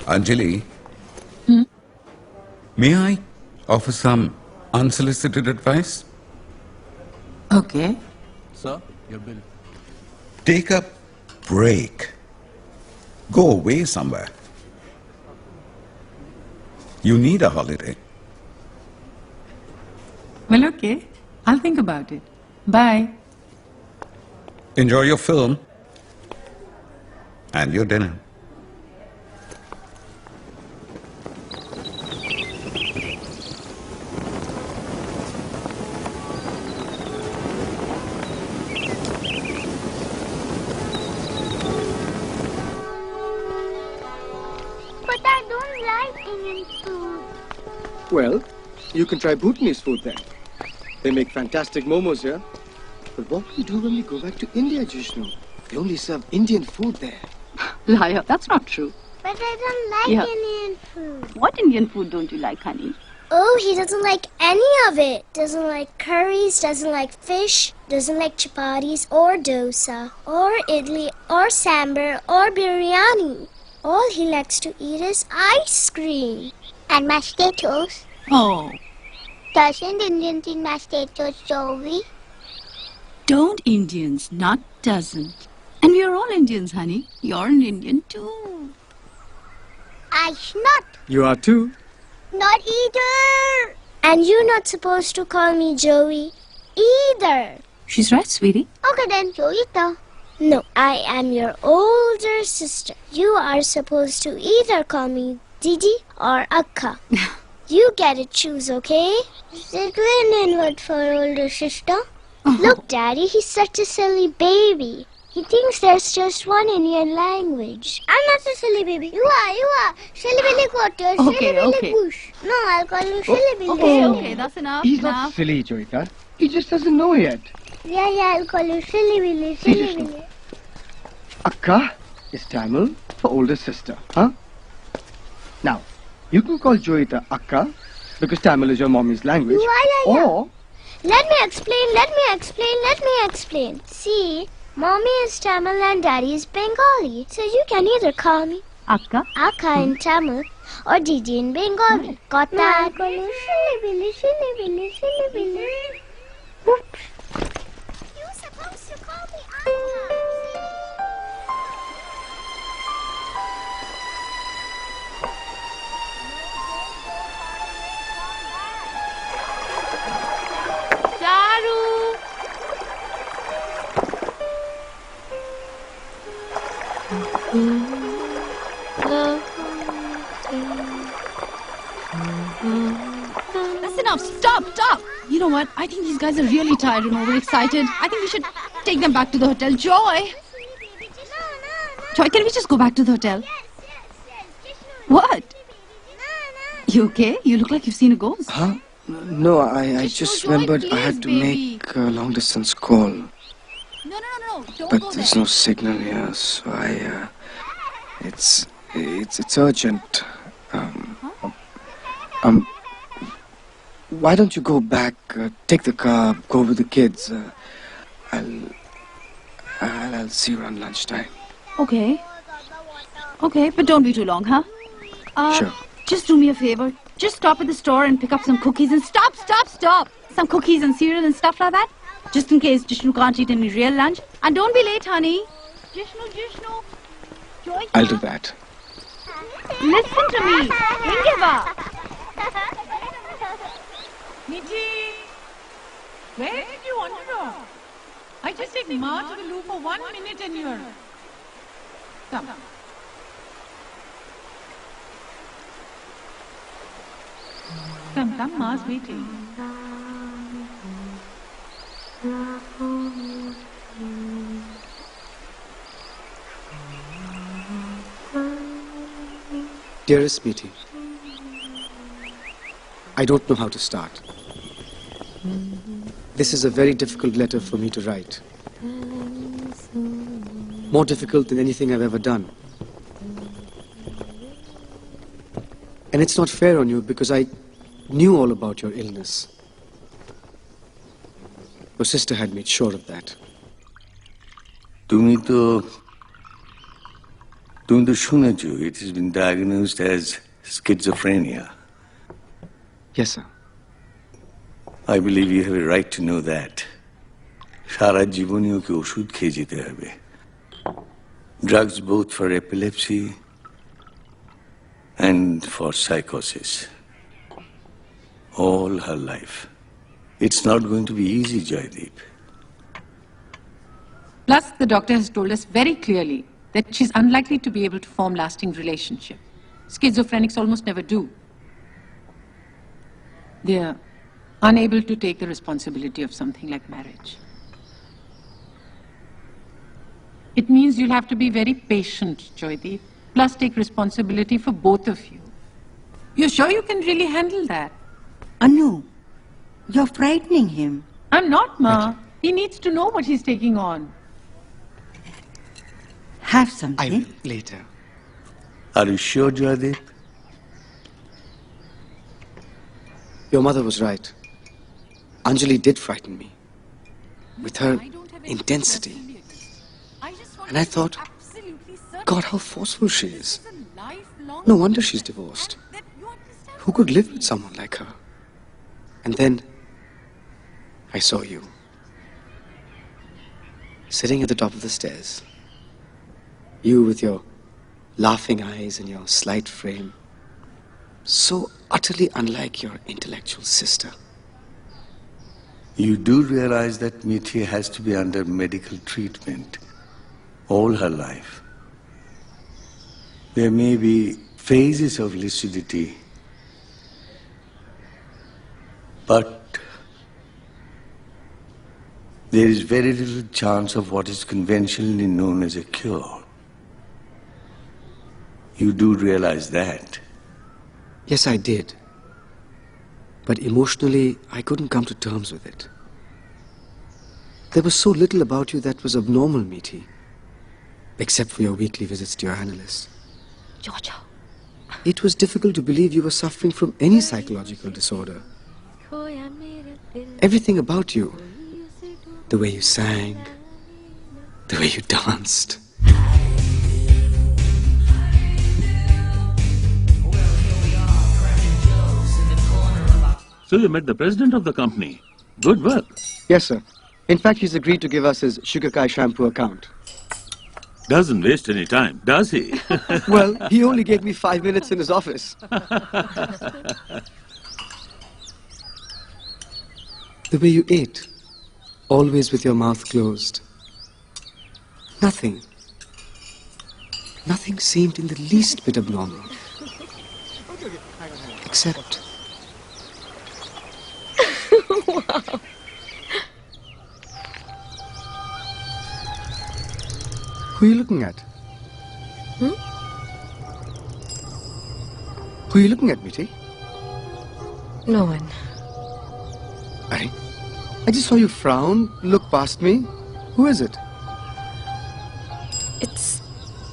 Anjali, may I offer some unsolicited advice? Okay. Sir, your bill. Take a break. Go away somewhere. You need a holiday. Well, okay. I'll think about it. Bye. Enjoy your film and your dinner. Well, you can try Bhutanese food then. They make fantastic momos here. But what will we do when we go back to India, Jishnu? They only serve Indian food there. Liar, that's not true. But I don't like Indian food. What Indian food don't you like, honey? Oh, he doesn't like any of it. Doesn't like curries, doesn't like fish, doesn't like chapatis or dosa or idli or sambar or biryani. All he likes to eat is ice cream. And mashed potatoes. Oh. Doesn't Indian eat mashed potatoes, Joey? Don't Indians, not doesn't. And we are all Indians, honey. You're an Indian too. I's not. You are too. Not either. And you're not supposed to call me Joey either. She's right, sweetie. Okay then, Joyita. No, I am your older sister. You are supposed to either call me Didi or Akka. You get to choose, okay? Is it an Indian word for older sister? Look, Daddy, he's such a silly baby. He thinks there's just one Indian language. I'm not a silly baby. You are. Silly Billy Quarter, Silly Billy Bush. No, I'll call you Silly Billy. Okay, that's enough. He's not silly, Joyita. He just doesn't know yet. Yeah, I'll call you Silly Billy, Silly Billy. Akka is Tamil for older sister, huh? Now, you can call Joyita Akka because Tamil is your mommy's language. Yeah. Or Let me explain. See, Mommy is Tamil and Daddy is Bengali. So you can either call me Akka in Tamil or Didi in Bengali. Got that? Silly Billy. Oops. You're supposed to call me Akka. Listen up, stop! You know what? I think these guys are really tired and overexcited. I think we should take them back to the hotel. Joy, can we just go back to the hotel? What? You okay? You look like you've seen a ghost. Huh? No, I just remembered I had to make a long distance call. No. Don't But go there's there. no signal here, so it's urgent. Why don't you go back, take the car, go with the kids? I'll see you around lunchtime. Okay, but don't be too long, huh? Sure. Just do me a favor. Just stop at the store and pick up some cookies and stop! Some cookies and cereal and stuff like that. Just in case Jishnu can't eat any real lunch. And don't be late, honey. Jishnu. Joy, I'll do that. listen to me. Don't give up. Meethi, where did you wander off? I just take Ma to the loo for 1 minute and you're... Come. Come, Ma's waiting. Dearest Meethi, I don't know how to start. This is a very difficult letter for me to write. More difficult than anything I've ever done. And it's not fair on you because I knew all about your illness. Your sister had made sure of that. তুমি তো শুনেছো, it has been diagnosed as schizophrenia. Yes, sir. I believe you have a right to know that. সারা জীবনই ওকে ওষুধ খেয়ে যেতে হবে. Drugs both for epilepsy and for psychosis. All her life. It's not going to be easy, Joydeep. Plus, the doctor has told us very clearly that she's unlikely to be able to form lasting relationship. Schizophrenics almost never do. They're unable to take the responsibility of something like marriage. It means you'll have to be very patient, Joydeep, plus take responsibility for both of you. You're sure you can really handle that? Anu, you're frightening him. I'm not, Ma. He needs to know what he's taking on. Have something. I will, later. Are you sure, Joydeep? Your mother was right. Anjali did frighten me. With her intensity. And I thought, God, how forceful she is. No wonder she's divorced. Who could live with someone like her? And then I saw you. Sitting at the top of the stairs. You with your laughing eyes and your slight frame. So utterly unlike your intellectual sister. You do realize that Meethi has to be under medical treatment all her life. There may be phases of lucidity, but there is very little chance of what is conventionally known as a cure. You do realize that? Yes, I did. But emotionally, I couldn't come to terms with it. There was so little about you that was abnormal, Meethi. Except for your weekly visits to your analyst. Georgia. It was difficult to believe you were suffering from any psychological disorder. Everything about you, the way you sang, the way you danced. So you met the president of the company. Good work. Yes, sir. In fact, he's agreed to give us his Sugarkai shampoo account. Doesn't waste any time, does he? Well, he only gave me 5 minutes in his office. The way you ate, always with your mouth closed. Nothing seemed in the least bit abnormal. Except... Wow. Who are you looking at? Hmm? Who are you looking at, Meethi? No one. I just saw you frown, look past me. Who is it? It's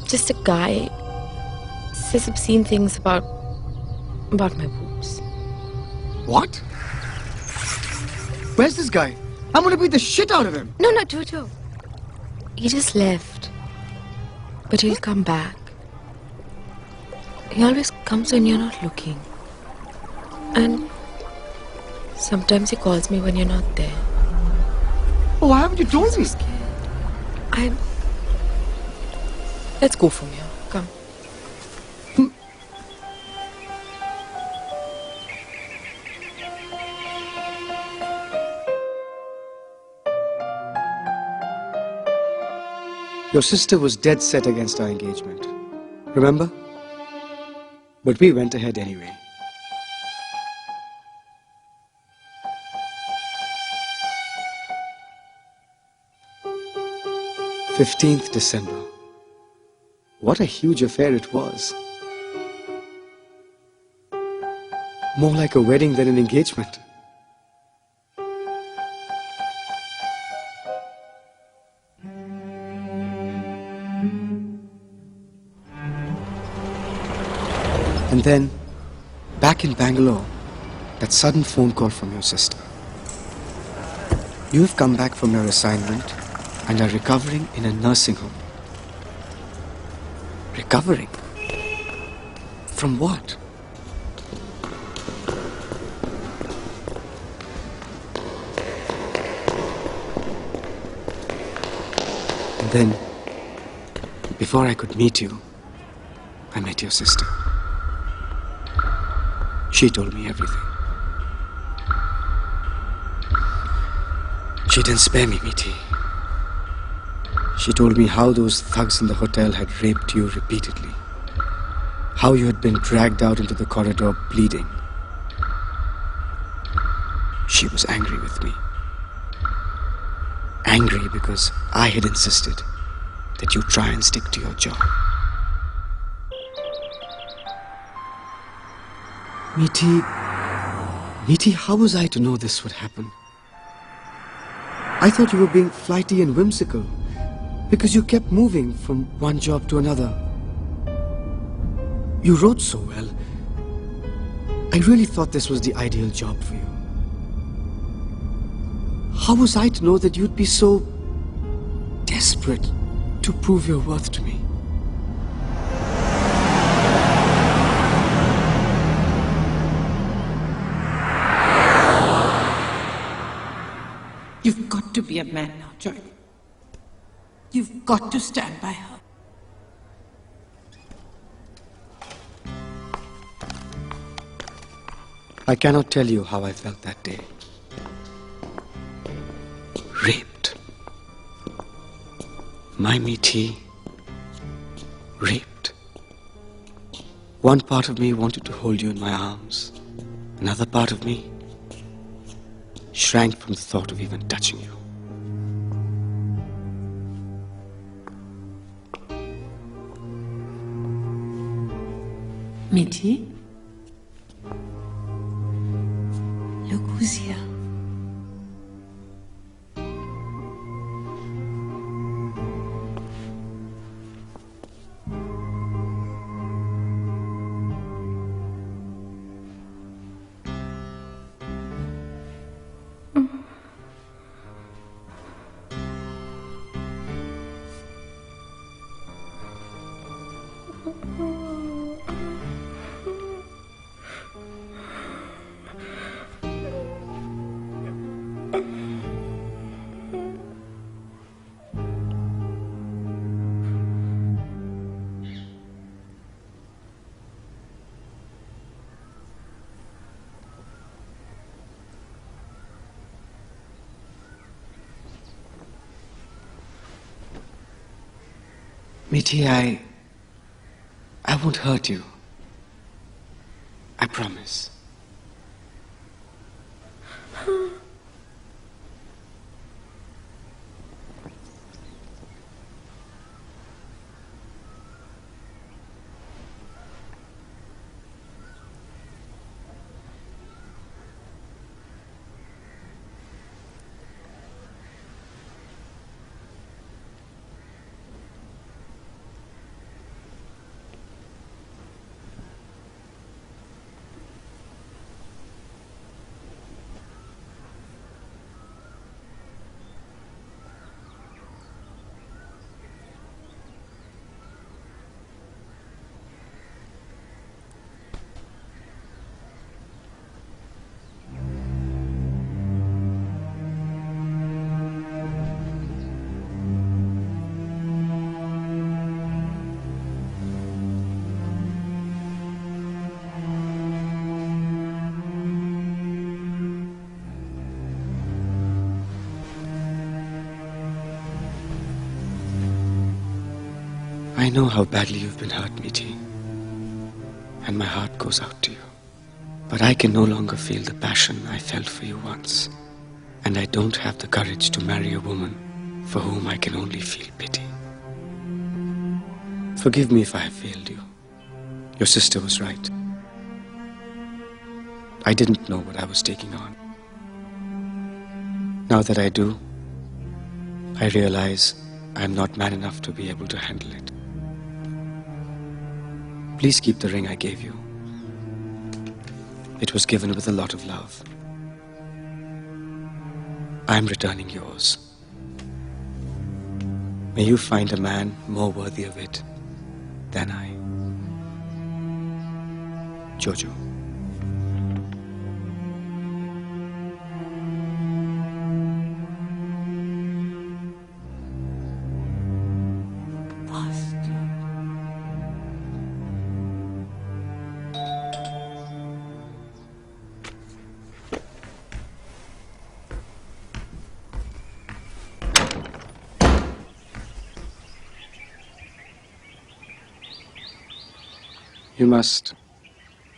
just a guy. Says obscene things about my boobs. What? Where's this guy? I'm gonna beat the shit out of him. No, Jojo. He just left. But he'll come back. He always comes when you're not looking. And sometimes he calls me when you're not there. Oh, why haven't you told me? Let's go from here. Come. Your sister was dead set against our engagement. Remember? But we went ahead anyway. "15th December. What a huge affair it was. More like a wedding than an engagement. And then, back in Bangalore, that sudden phone call from your sister. You have come back from your assignment and are recovering in a nursing home. Recovering? From what? And then, before I could meet you, I met your sister. She told me everything. She didn't spare me, Meethi. She told me how those thugs in the hotel had raped you repeatedly. How you had been dragged out into the corridor bleeding. She was angry with me. Angry because I had insisted that you try and stick to your job. Meethi, Meethi, how was I to know this would happen? I thought you were being flighty and whimsical because you kept moving from one job to another. You wrote so well. I really thought this was the ideal job for you. How was I to know that you'd be so desperate to prove your worth to me? You've got to be a man now, Joydeep. You've got to stand by her. I cannot tell you how I felt that day. Raped. My Meethi, raped. One part of me wanted to hold you in my arms. Another part of me shrank from the thought of even touching you. Meethi? Look who's here. Meethi, I won't hurt you. I promise. I know how badly you've been hurt, Meethi, and my heart goes out to you. But I can no longer feel the passion I felt for you once, and I don't have the courage to marry a woman for whom I can only feel pity. Forgive me if I have failed you. Your sister was right. I didn't know what I was taking on. Now that I do, I realize I'm not man enough to be able to handle it. Please keep the ring I gave you. It was given with a lot of love. I'm returning yours. May you find a man more worthy of it than I. Jojo.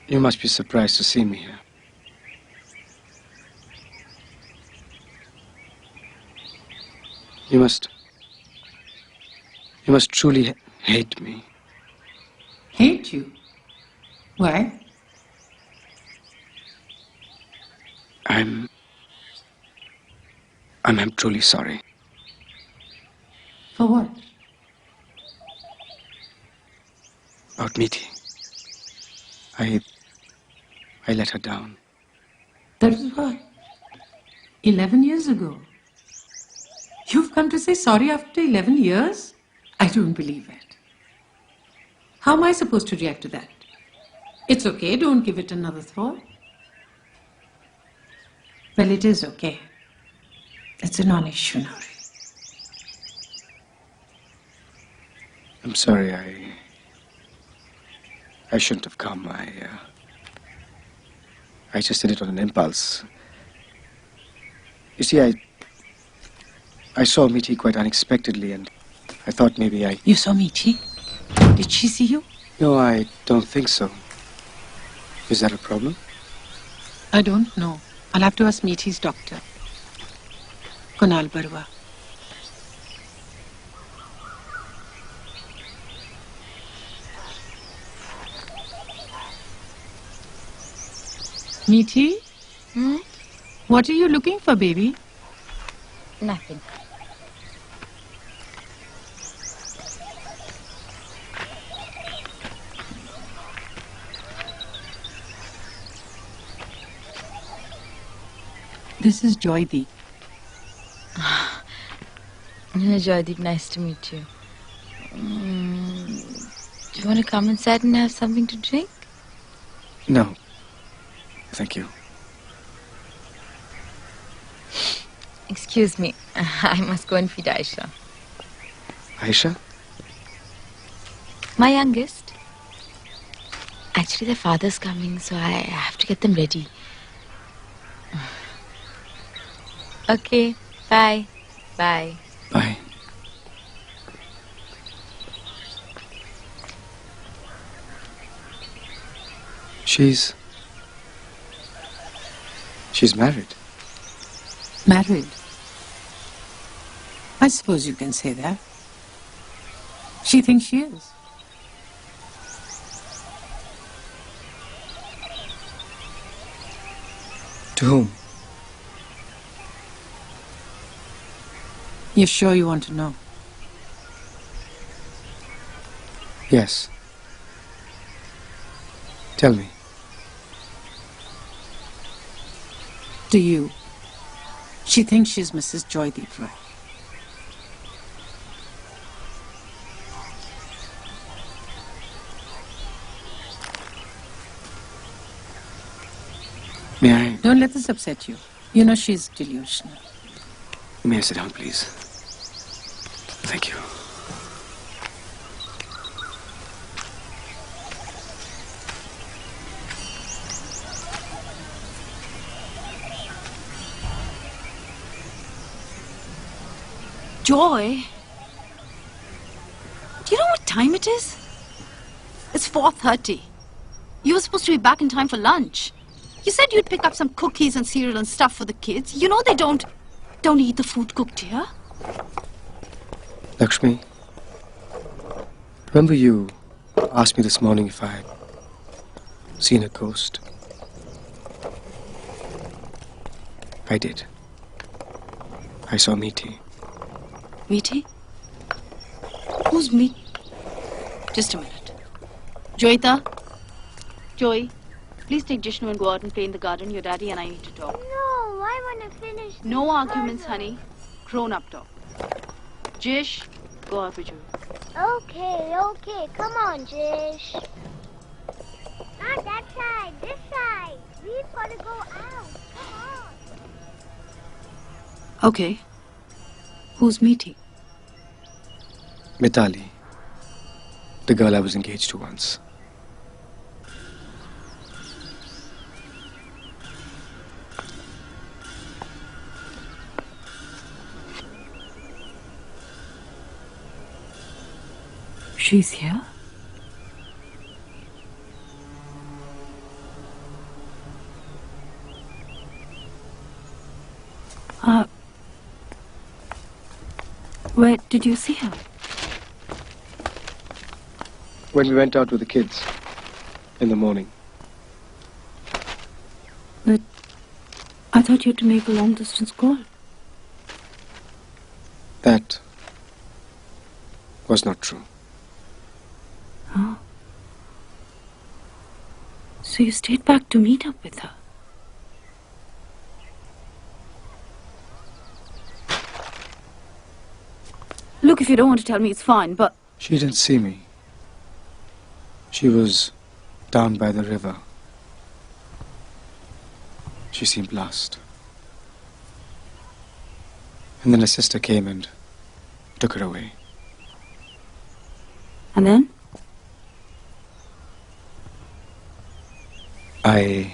You must be surprised to see me here. You must truly hate me. Hate you? Why? I'm truly sorry. For what? About Meethi. I let her down. That was what? 11 years ago. You've come to say sorry after 11 years? I don't believe it. How am I supposed to react to that? It's okay, don't give it another thought. Well, it is okay. It's a non-issue now. I'm sorry, I shouldn't have come. I just did it on an impulse. You see, I saw Meethi quite unexpectedly, and I thought maybe I... You saw Meethi? Did she see you? No, I don't think so. Is that a problem? I don't know. I'll have to ask Meethi's doctor. Kunal Barwa. Meethi? What are you looking for, baby? Nothing. This is Joydeep. Joydeep, nice to meet you. Do you want to come inside and have something to drink? No. Thank you. Excuse me, I must go and feed Aisha. Aisha? My youngest. Actually, their father's coming, so I have to get them ready. Okay, bye. Bye. Bye. She's married. Married? I suppose you can say that. She thinks she is. To whom? You're sure you want to know? Yes. Tell me. To you. She thinks she's Mrs. Joydeep, right? May I? Don't let this upset you. You know she's delusional. May I sit down, please? Thank you. Joy, do you know what time it is? It's 4:30. You were supposed to be back in time for lunch. You said you'd pick up some cookies and cereal and stuff for the kids. You know they don't eat the food cooked here. Lakshmi, remember you asked me this morning if I had seen a ghost? I did. I saw Meethi. Meethi? Who's Meethi? Just a minute. Joyita? Joy, please take Jishnu and go out and play in the garden. Your daddy and I need to talk. No, I want to finish. No arguments, honey. Grown-up talk. Jish, go out with you. Okay. Come on, Jish. Not that side, this side. We've got to go out. Come on. Okay. Who's Meethi? Mitali. The girl I was engaged to once. She's here? Where did you see her? When we went out with the kids in the morning. But I thought thought you had to make a long-distance call. That was not true. Oh. So you stayed back to meet up with her? Look, if you don't want to tell me, it's fine, but... She didn't see me. She was down by the river. She seemed lost. And then a sister came and took her away. And then? I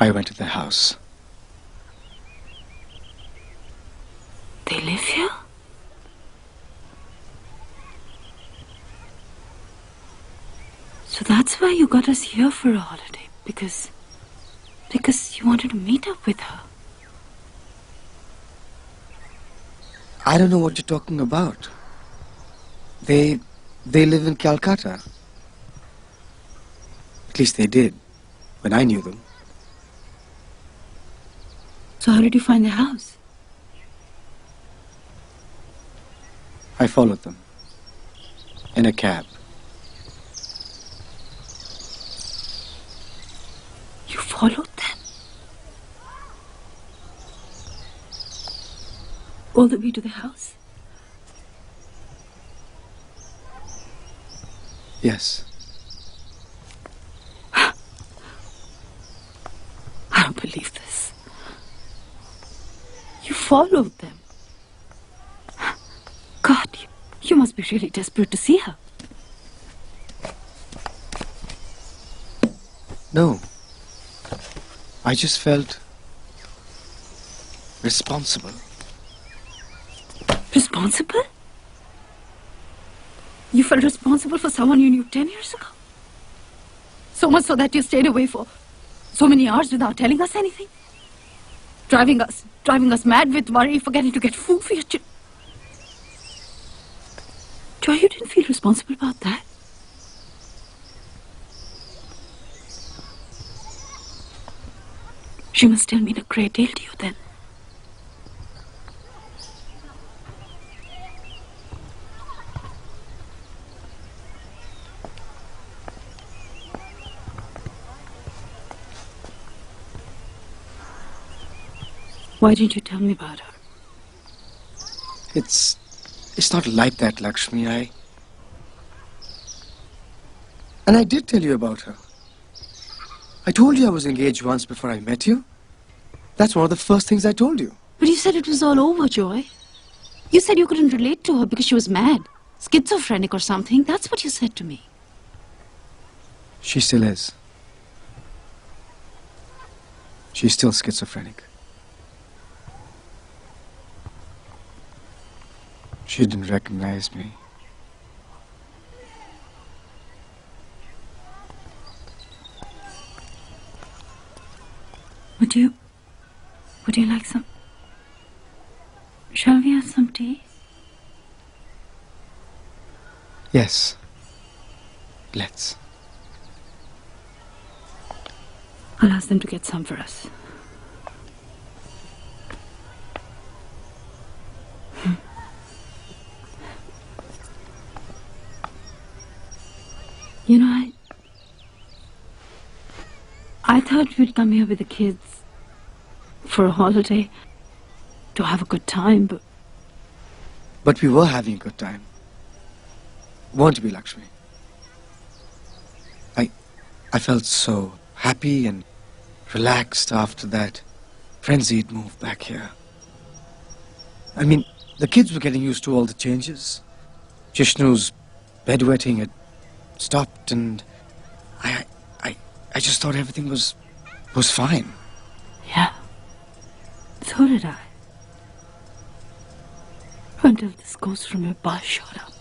went to the house. They live here? So that's why you got us here for a holiday, because you wanted to meet up with her. I don't know what you're talking about. They live in Calcutta. At least they did, when I knew them. So how did you find the house? I followed them. In a cab. You followed them? All the way to the house? Yes. I don't believe this. You followed them. God, you must be really desperate to see her. No. I just felt responsible. Responsible? You felt responsible for someone you knew 10 years ago? So much so that you stayed away for so many hours without telling us anything? Driving us mad with worry, forgetting to get food for your children. Joy, you didn't feel responsible about that? She must still mean a great deal to you then. Why didn't you tell me about her? It's not like that, Lakshmi. And I did tell you about her. I told you I was engaged once before I met you. That's one of the first things I told you. But you said it was all over, Joy. You said you couldn't relate to her because she was mad, schizophrenic or something. That's what you said to me. She still is. She's still schizophrenic. She didn't recognize me. Would you like some? Shall we have some tea? Yes. Let's. I'll ask them to get some for us. You know, I thought we'd come here with the kids for a holiday to have a good time, but... But we were having a good time. Weren't we, Lakshmi? I felt so happy and relaxed after that frenzied move back here. I mean, the kids were getting used to all the changes. Jishnu's bedwetting had stopped, and I just thought everything was fine. Yeah. So did I. Until this ghost from your bar showed up.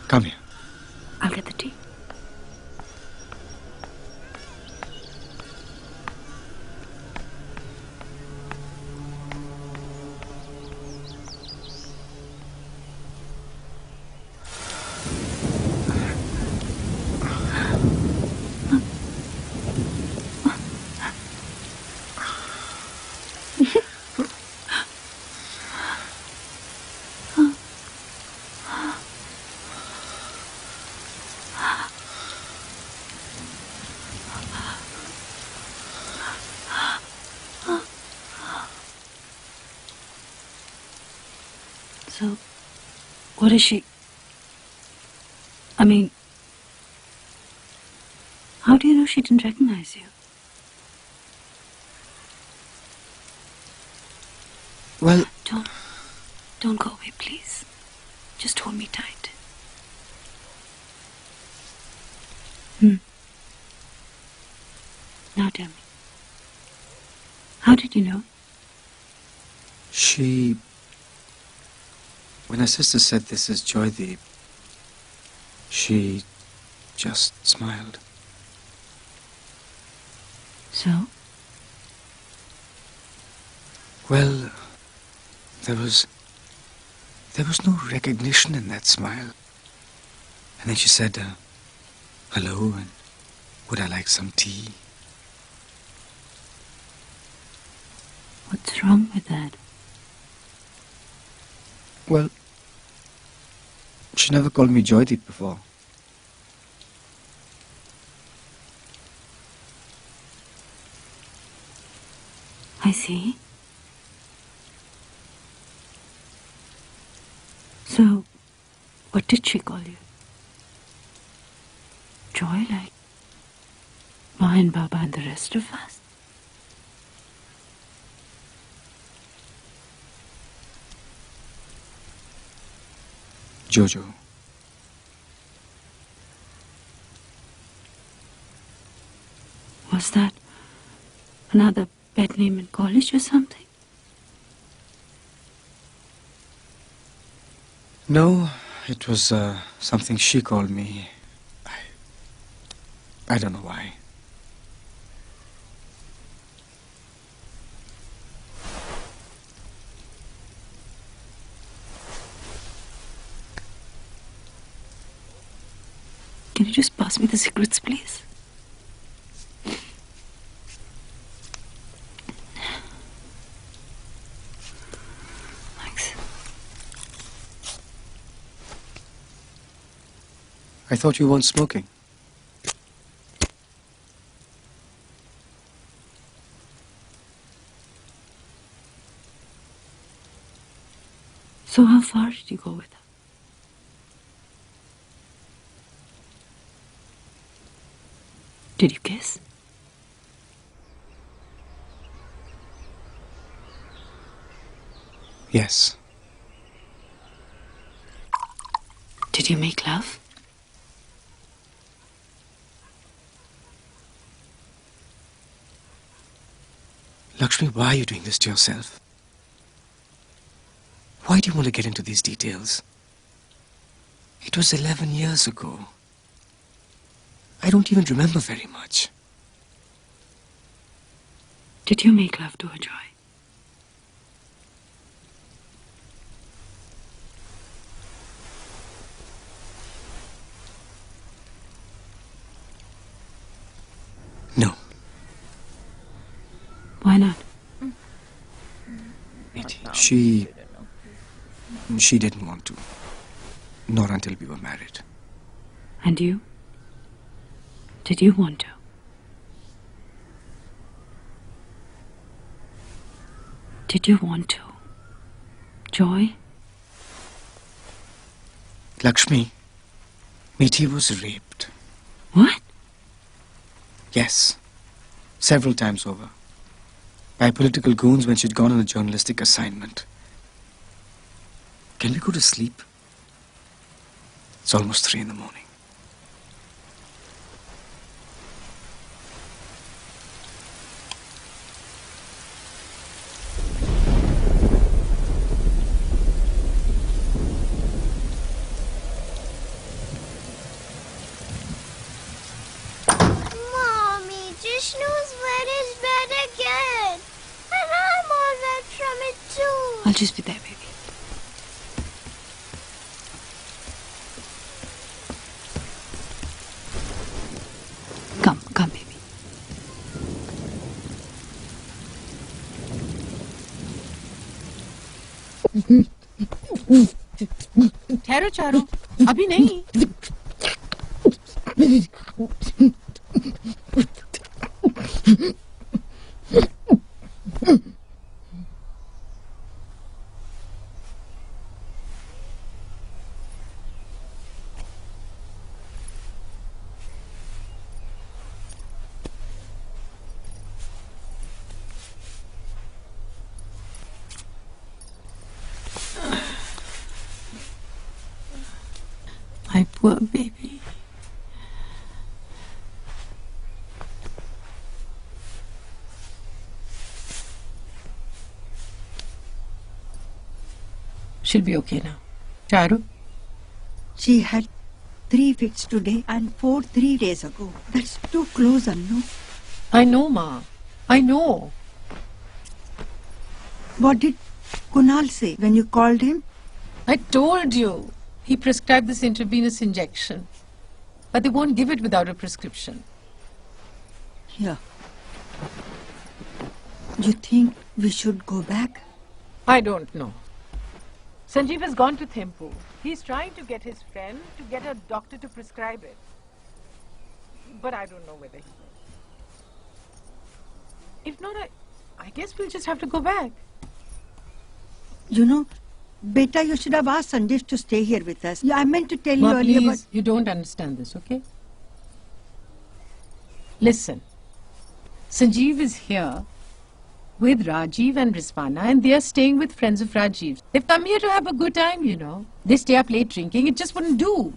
Come here. I'll get the tea. So, what is she? I mean, how do you know she didn't recognize you? Well... Don't go away, please. Just hold me tight. Now tell me. How did you know? When her sister said this is Joydeep, she just smiled. So? Well, there was no recognition in that smile. And then she said, hello, and would I like some tea? What's wrong with that? Well, she never called me Joydeep before. I see. So, what did she call you? Joy, like Ma and Baba and the rest of us? Jojo. Was that another pet name in college or something? No, it was something she called me. I don't know why. Can you just pass me the cigarettes, please? Thanks. I thought you weren't smoking. So how far did you go with her? Did you kiss? Yes. Did you make love? Lakshmi, why are you doing this to yourself? Why do you want to get into these details? It was 11 years ago. I don't even remember very much. Did you make love to her, Joy? No. Why not? She didn't want to. Not until we were married. And you? Did you want to? Did you want to? Joy? Lakshmi, Meethi was raped. What? Yes. Several times over. By political goons when she'd gone on a journalistic assignment. Can we go to sleep? It's almost 3 in the morning. Mommy, Jishnu's wet his bed again. And I'm all wet from it too. I'll just be there, baby. Come, baby. ठहरो चारों, अभी नहीं. My poor baby. She'll be okay now. Charu? She had 3 fits today and 4 3 days ago. That's too close, Annu. I know, Ma. I know. What did Kunal say when you called him? I told you. He prescribed this intravenous injection. But they won't give it without a prescription. Yeah. You think we should go back? I don't know. Sanjeev has gone to Thimpu. He's trying to get his friend to get a doctor to prescribe it. But I don't know whether he will. If not, I guess we'll just have to go back. You know, Beta, you should have asked Sanjeev to stay here with us. Yeah, I meant to tell you Ma, earlier, please, you don't understand this, okay? Listen, Sanjeev is here with Rajiv and Rizwana, and they are staying with friends of Rajiv's. They've come here to have a good time, you know. They stay up late drinking. It just wouldn't do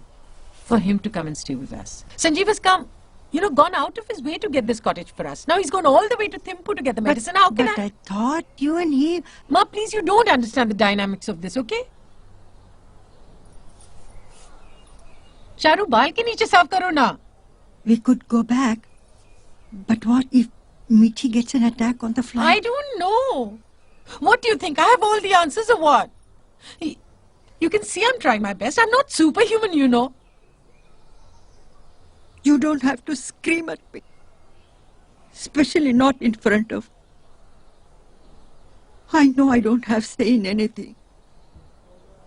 for him to come and stay with us. Sanjeev has come, you know, gone out of his way to get this cottage for us. Now he's gone all the way to Thimpu to get the medicine. How can I thought you and he... Ma, please, you don't understand the dynamics of this, okay? Charu, baal ke niche saaf karo na. We could go back. But what if Meethi gets an attack on the flight? I don't know. What do you think? I have all the answers or what? You can see I'm trying my best. I'm not superhuman, you know. You don't have to scream at me. Especially not in front of... I know I don't have say in anything.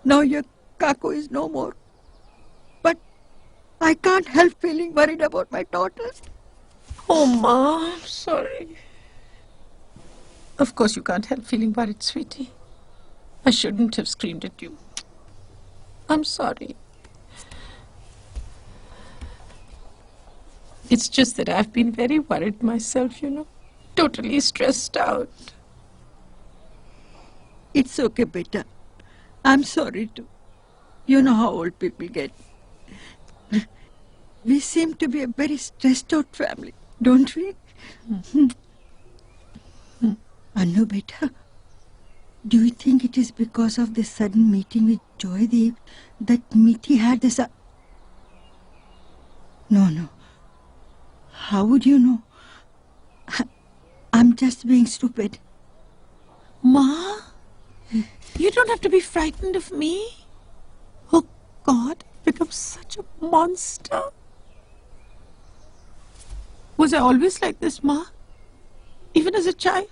Now your Kaku is no more. But I can't help feeling worried about my daughters. Oh, Ma, I'm sorry. Of course you can't help feeling worried, sweetie. I shouldn't have screamed at you. I'm sorry. It's just that I've been very worried myself, you know. Totally stressed out. It's okay, Beta. I'm sorry too. You know how old people get. We seem to be a very stressed out family, don't we? Annu, Beta, do you think it is because of this sudden meeting with Joydeep that Meethi had this... No. How would you know? I'm just being stupid. Ma, you don't have to be frightened of me. Oh God, I've become such a monster. Was I always like this, Ma? Even as a child?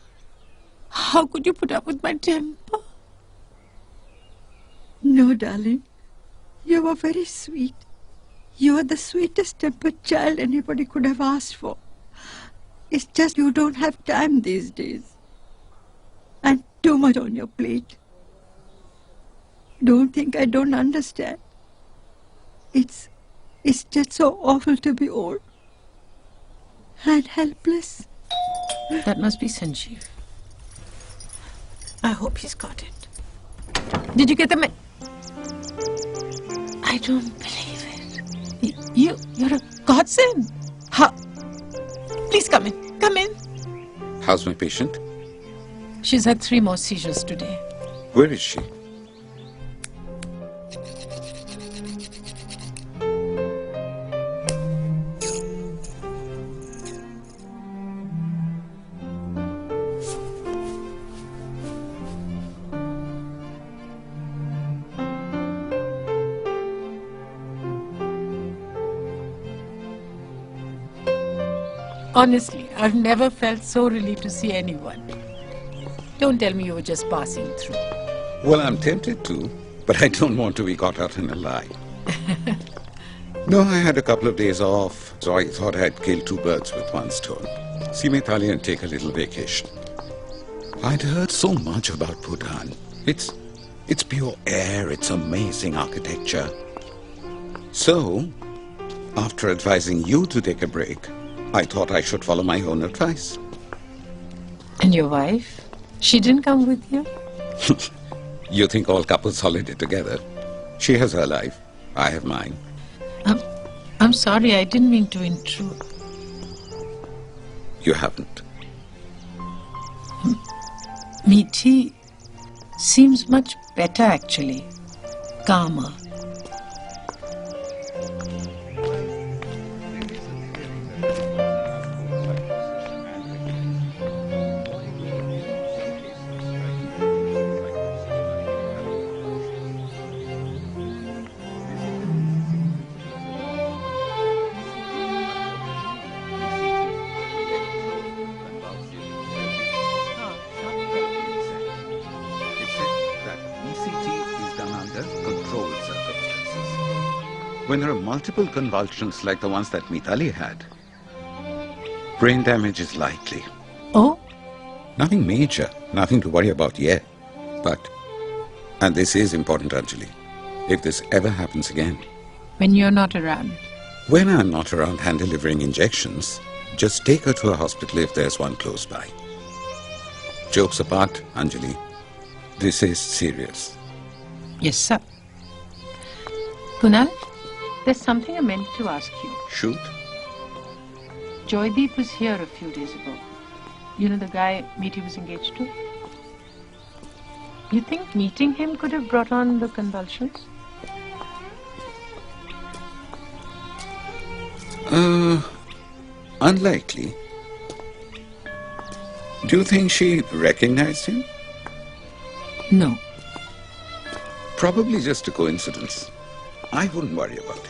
How could you put up with my temper? No, darling. You were very sweet. You are the sweetest tempered child anybody could have asked for. It's just you don't have time these days. And too much on your plate. Don't think I don't understand. It's just so awful to be old. And helpless. That must be Sanjeev. I hope he's got it. Did you get the I don't believe it. You're a godsend. Please come in. Come in. How's my patient? She's had 3 more seizures today. Where is she? Honestly, I've never felt so relieved to see anyone. Don't tell me you were just passing through. Well, I'm tempted to, but I don't want to be caught out in a lie. No, I had a couple of days off, so I thought I'd kill 2 birds with 1 stone. See Mitali and take a little vacation. I'd heard so much about Bhutan. It's pure air, it's amazing architecture. So, after advising you to take a break, I thought I should follow my own advice. And your wife? She didn't come with you? You think all couples holiday together? She has her life. I have mine. I'm sorry, I didn't mean to intrude. You haven't. Meethi seems much better actually. Calmer. When there are multiple convulsions like the ones that Mitali had, brain damage is likely. Oh? Nothing major, nothing to worry about yet. But, and this is important, Anjali, if this ever happens again. When you're not around. When I'm not around hand delivering injections, just take her to a hospital if there's one close by. Jokes apart, Anjali, this is serious. Yes, sir. Kunal, there's something I meant to ask you. Shoot. Joydeep was here a few days ago. You know the guy Meethi was engaged to? You think meeting him could have brought on the convulsions? Unlikely. Do you think she recognized him? No. Probably just a coincidence. I wouldn't worry about it.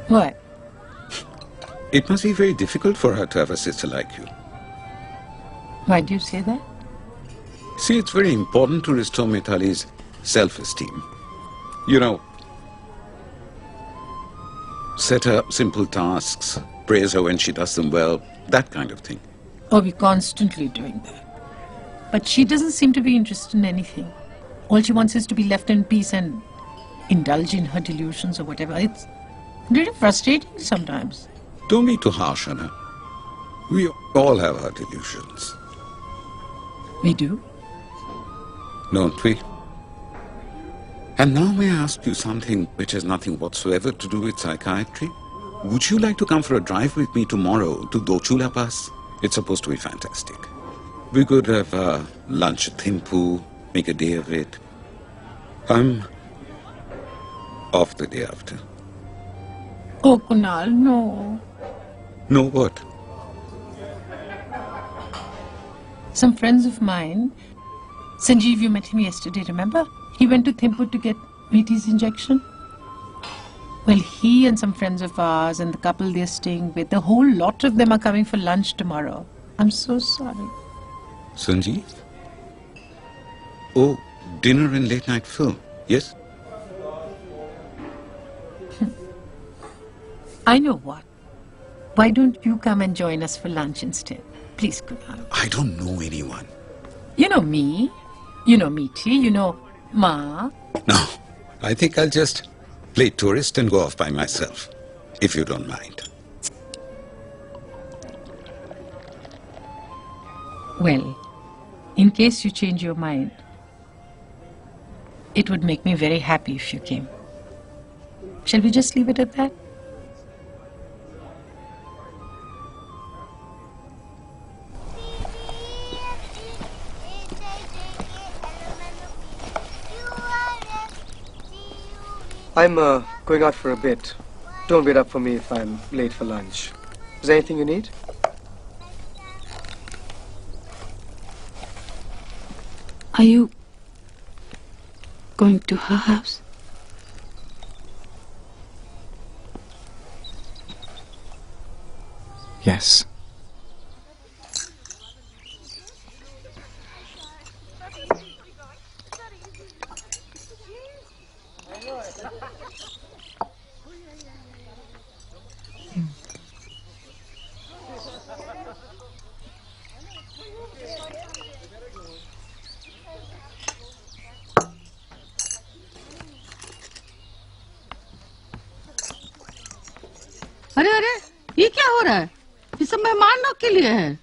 What? It must be very difficult for her to have a sister like you. Why do you say that? See, it's very important to restore Mitali's self-esteem. You know, set her simple tasks, praise her when she does them well, that kind of thing. Oh, we're constantly doing that. But she doesn't seem to be interested in anything. All she wants is to be left in peace and indulge in her delusions or whatever. It's really frustrating sometimes. Don't be too harsh on her. We all have our delusions. We do? Don't we? And now may I ask you something which has nothing whatsoever to do with psychiatry? Would you like to come for a drive with me tomorrow to Dochula Pass? It's supposed to be fantastic. We could have lunch at Thimphu, make a day of it. I'm off the day after. Oh, Kunal, no. No what? Some friends of mine, Sanjeev, you met him yesterday, remember? He went to Thimphu to get Meethi's injection. Well, he and some friends of ours and the couple they're staying with, the whole lot of them are coming for lunch tomorrow. I'm so sorry. Sanjeev? Oh, dinner and late night film, yes? I know what. Why don't you come and join us for lunch instead? Please, Kunal. I don't know anyone. You know me. You know Meethi. You know Ma. No, I think I'll just play tourist and go off by myself, if you don't mind. Well, in case you change your mind, it would make me very happy if you came. Shall we just leave it at that? I'm going out for a bit. Don't wait up for me if I'm late for lunch. Is there anything you need? Are you going to her house? Yes. हो रहा है? ये सब मेहमानों के लिए है।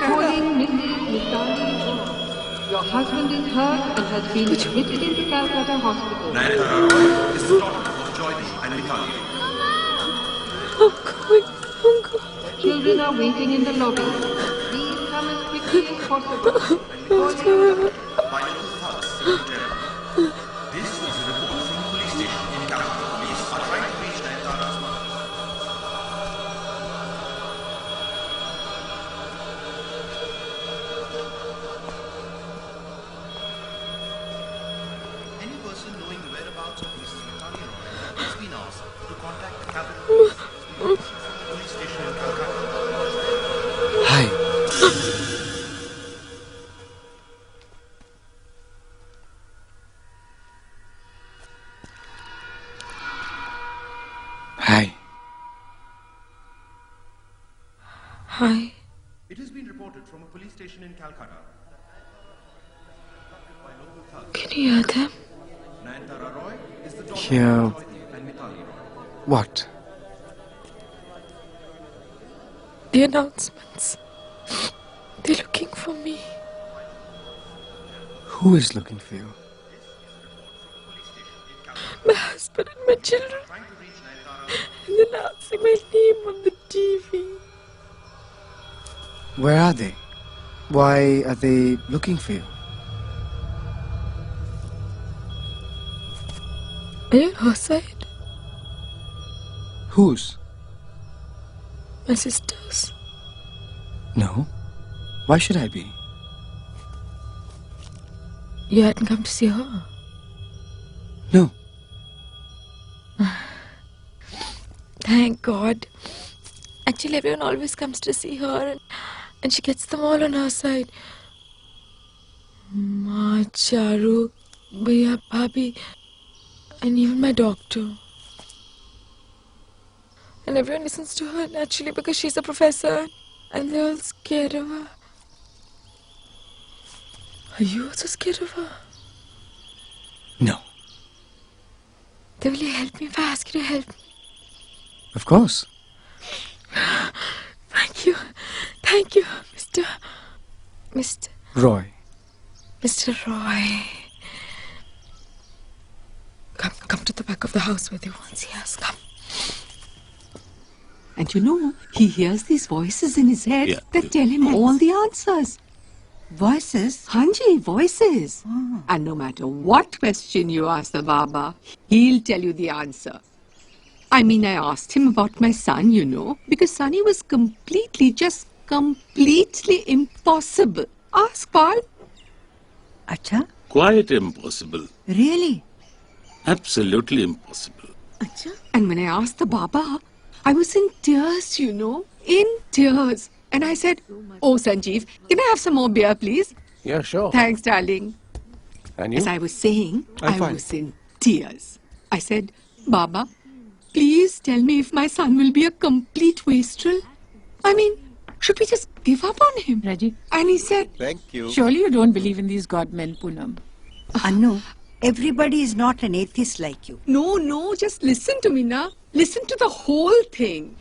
Calling Mrs. Mitali. Your husband is hurt and has been admitted into Calcutta Hospital. Is the daughter of Joydeep and Mitali. I'm going. Children are waiting in the lobby. Please come as quickly as possible. By local thugs in Kerala. This is a report from a police station in Calcutta. Police are trying to reach Nayantara's mother. Any person knowing the whereabouts of Mrs. Mitali Roy has been asked to contact the Calcutta police station in Calcutta. Hi. Hi. Hi. It has been reported from a police station in Calcutta. Can you hear them? Nayantara Roy is the daughter Here. of Joydeep and Mitali Roy. What? The announcements. They're looking for me. Who is looking for you? My husband and my children. And they're announcing my name on the TV. Where are they? Why are they looking for you? Are you on her side? Whose? My sister's. No. Why should I be? You hadn't come to see her. No. Thank God. Actually, everyone always comes to see her and she gets them all on her side. Ma, Charu, Bhaiya, Bhabhi, and even my doctor. And everyone listens to her naturally because she's a professor and they're all scared of her. Are you also scared of her? No. Then will you help me if I ask you to help me? Of course. Thank you. Thank you, Mr. Roy. Mr. Roy. Come to the back of the house where they won't see us. Come. And you know, he hears these voices in his head that tell him all the answers. Voices? Hanji, voices. And no matter what question you ask the Baba, he'll tell you the answer. I mean, I asked him about my son, you know, because Sunny was completely impossible. Ask Paul. Acha? Quite impossible. Really? Absolutely impossible. Acha? And when I asked the Baba, I was in tears, you know, in tears. And I said, "Oh, Sanjeev, can I have some more beer, please?" Yeah, sure. Thanks, darling. And you? As I was saying, I'm I fine. was in tears. I said, "Baba, please tell me if my son will be a complete wastrel. I mean, should we just give up on him?" Reggie. And he said, Thank you. Surely you don't believe in these God men, Poonam. Anu, everybody is not an atheist like you. No, just listen to me now. Listen to the whole thing.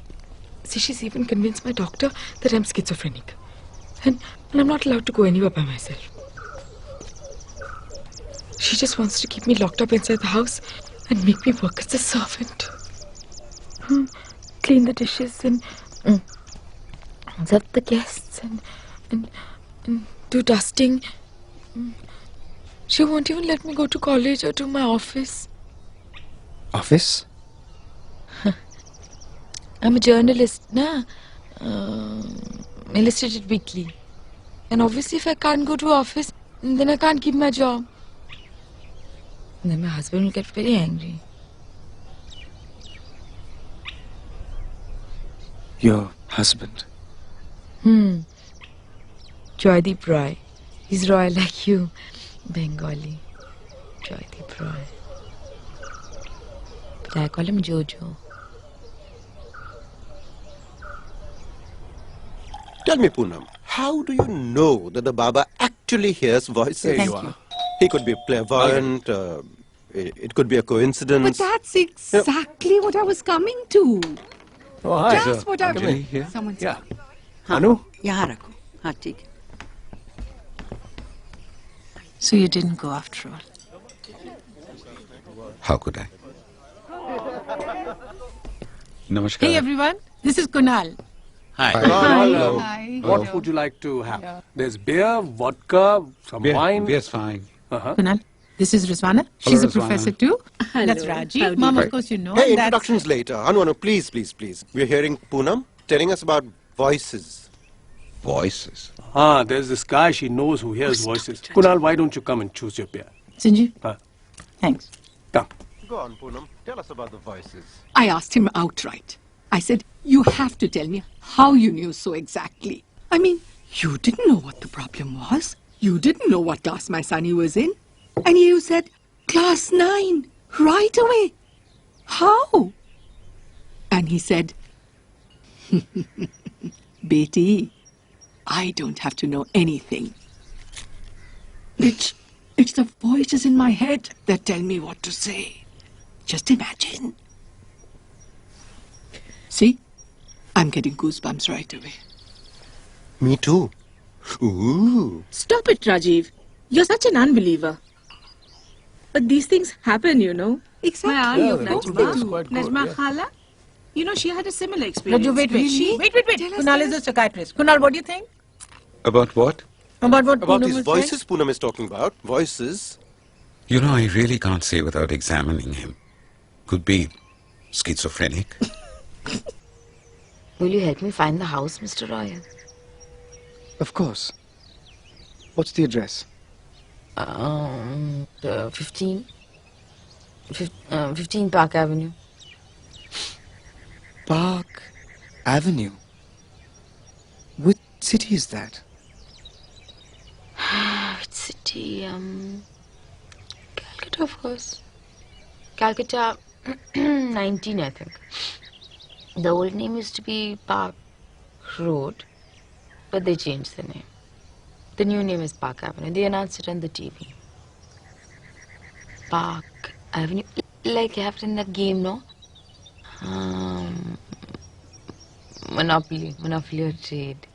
See, she's even convinced my doctor that I'm schizophrenic. And I'm not allowed to go anywhere by myself. She just wants to keep me locked up inside the house and make me work as a servant. Clean the dishes and serve the guests and do dusting She won't even let me go to college or to my office. Office? I'm a journalist, na? Illustrated Weekly. And obviously if I can't go to office, then I can't keep my job. And then my husband will get very angry. Your husband? Joydeep Roy. He's Roy like you. Bengali. Joydeep Roy. But I call him Jojo. Tell me, Poonam, how do you know that the Baba actually hears voices? There you are. He could be clairvoyant, it could be a coincidence. But that's exactly what I was coming to. Oh, hi. Just what I Anjali was. here? Someone Yeah. Anu? यहाँ रखो हाँ ठीक है So you didn't go after all. How could I? Namaskar. Hey everyone, this is Kunal. Hi. Hello. Hi. What would you like to have? There's beer, vodka, some wine. Beer's fine. Kunal, this is Rizwana. She's a professor too. That's Raji. Mom, of course you know. Hey, and that's- introductions later. Anu, please, please, please. We're hearing Poonam telling us about voices. Voices? There's this guy, she knows who hears voices. Kunal, why don't you come and choose your beer? Sanjeev. Thanks. Come. Go on, Poonam. Tell us about the voices. I asked him outright. I said, you have to tell me how you knew so exactly. I mean, you didn't know what the problem was. You didn't know what class my sonny was in. And you said, class 9, right away. How? And he said, Beti, I don't have to know anything. It's the voices in my head that tell me what to say. Just imagine. See? I'm getting goosebumps right away. Me too. Ooh. Stop it, Rajiv. You're such an unbeliever. But these things happen, you know. Exactly. My aunt, Yeah, Najma, Najma Khala, you know, she had a similar experience. Raju, wait. Kunal is a psychiatrist. Kunal, what do you think? About what? About what About Poonam these was voices saying? Poonam is talking about. Voices. You know, I really can't say without examining him. Could be schizophrenic. Will you help me find the house, Mr. Roy? Of course. What's the address? 15 Park Avenue. Park Avenue? Which city is that? Which city? Calcutta, of course. Calcutta, 19, I think. The old name used to be Park Road, but they changed the name. The new name is Park Avenue. They announced it on the TV. Park Avenue, like you have it in that game, no? Monopoly or trade.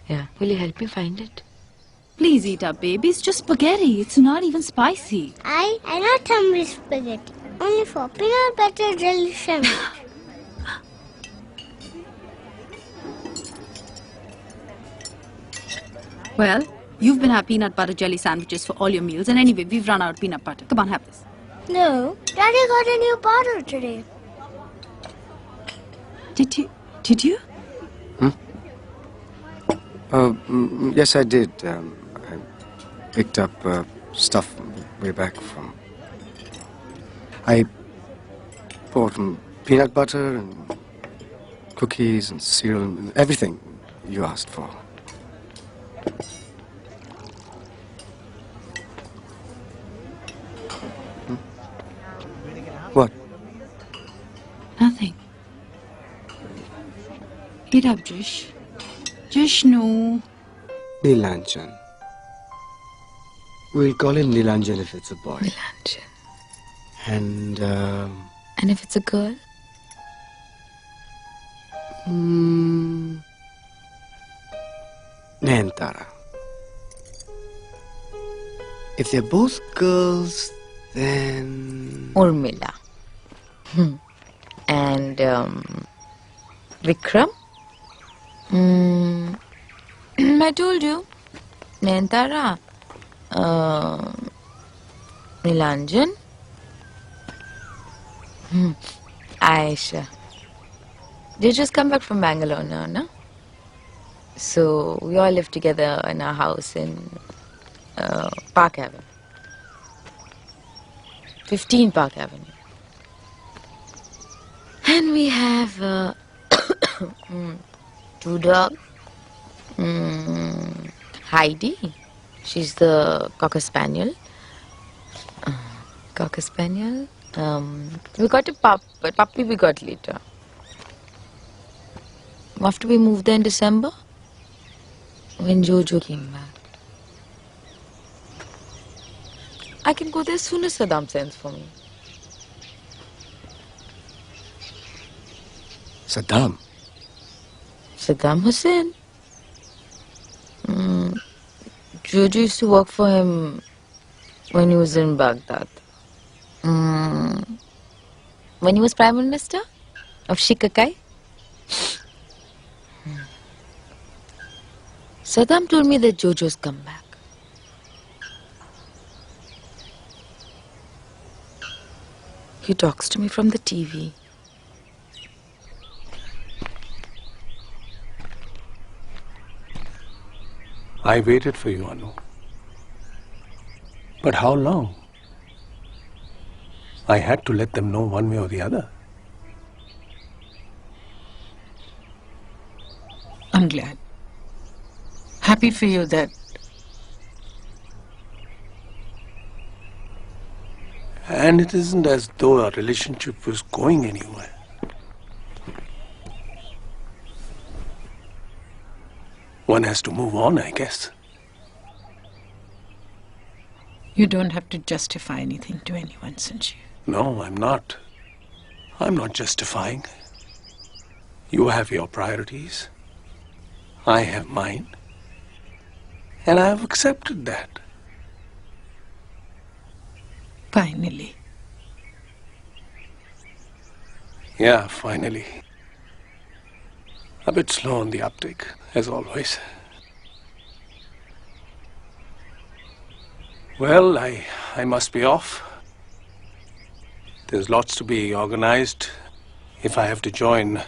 Yeah, will you help me find it? Please eat up, baby. It's just spaghetti. It's not even spicy. I not hungry spaghetti. Only for peanut butter jelly sandwich. Well, you've been having peanut butter jelly sandwiches for all your meals, and anyway, we've run out of peanut butter. Come on, have this. No, Daddy got a new bottle today. Did you? Yes, I did. I picked up stuff way back from... I bought peanut butter and cookies and cereal and everything you asked for. What? Nothing. Eat up, Jish. Jishnu. Nilanjan. We'll call him Nilanjan if it's a boy. Nilanjan. And, And if it's a girl? Nayantara. If they're both girls, then... Urmila. And Vikram? I told you. Nayantara. Nilanjan, Aisha. They just come back from Bangalore now, no? So we all live together in our house in Park Avenue. 15 Park Avenue. And we have 2 dogs. Heidi, she's the Cocker Spaniel. Cocker Spaniel. We got a pup, but puppy we got later. After we moved there in December, when Jojo came back. I can go there as soon as Saddam sends for me. Saddam? Saddam Hussein. Jojo used to work for him when he was in Baghdad. When he was Prime Minister of Shikakai. Saddam told me that Jojo's come back. He talks to me from the TV. I waited for you, Anu. But how long? I had to let them know one way or the other. I'm glad. Happy for you that... And it isn't as though our relationship was going anywhere. One has to move on, I guess. You don't have to justify anything to anyone, Sanjeev. No, I'm not. I'm not justifying. You have your priorities. I have mine. And I have accepted that. Finally. Yeah, finally. A bit slow on the uptake, as always. Well, I must be off. There's lots to be organized if I have to join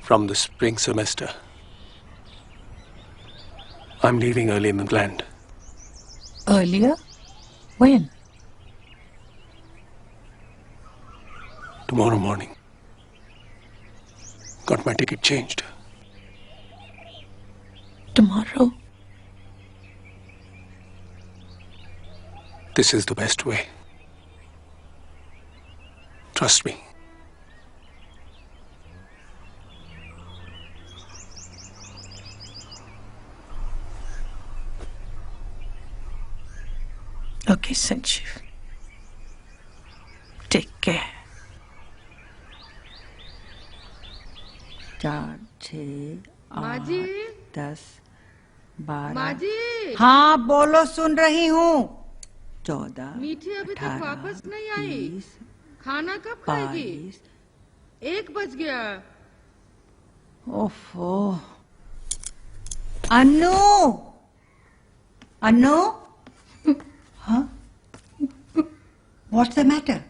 from the spring semester. I'm leaving early than planned. Earlier? When? Tomorrow morning. Got my ticket changed. Tomorrow? This is the best way. Trust me. Okay, Sanjeev. Take care. 4, 6, 8, 10, 12. माजी। हाँ बोलो, सुन रही हूँ। 14, मीठी अभी तक 18, वापस नहीं आई। 20, खाना कब खाएगी? 22। 1 बज गया। ओफो। Annu, Annu, huh? What's the matter?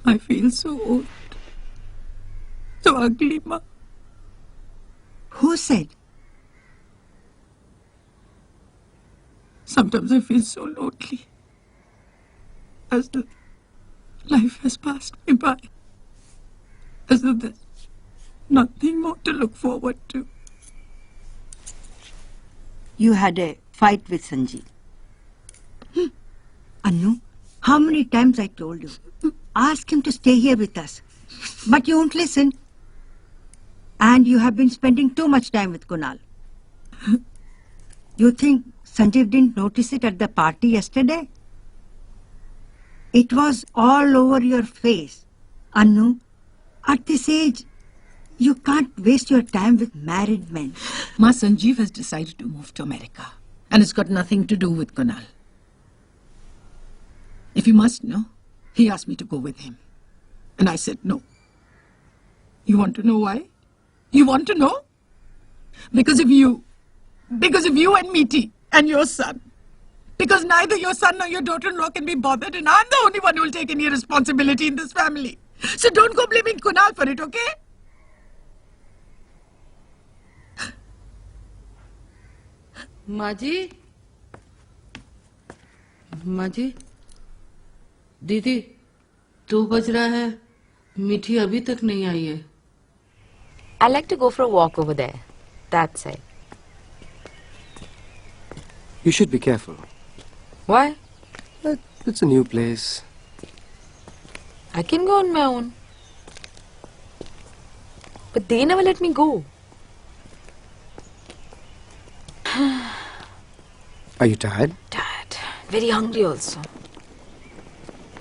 I feel so old, so ugly, Ma. Who said? Sometimes I feel so lonely, as though life has passed me by, as though there's nothing more to look forward to. You had a fight with Sanjeev. Anu, how many times I told you? Ask him to stay here with us. But you won't listen. And you have been spending too much time with Kunal. You think Sanjeev didn't notice it at the party yesterday? It was all over your face. Anu, at this age, you can't waste your time with married men. Ma, Sanjeev has decided to move to America. And it's got nothing to do with Kunal. If you must know, he asked me to go with him. And I said no. You want to know why? You want to know? Because of you. Because of you and Meethi and your son. Because neither your son nor your daughter-in-law can be bothered, and I'm the only one who will take any responsibility in this family. So don't go blaming Kunal for it, okay? Maji? Maji? दीदी 2 बज रहा है मीठी अभी तक नहीं आई है I like to go for a walk over there. That's it. You should be careful. Why? It's a new place. I can go on my own. But they never let me go. Are you tired? Tired. Very hungry also.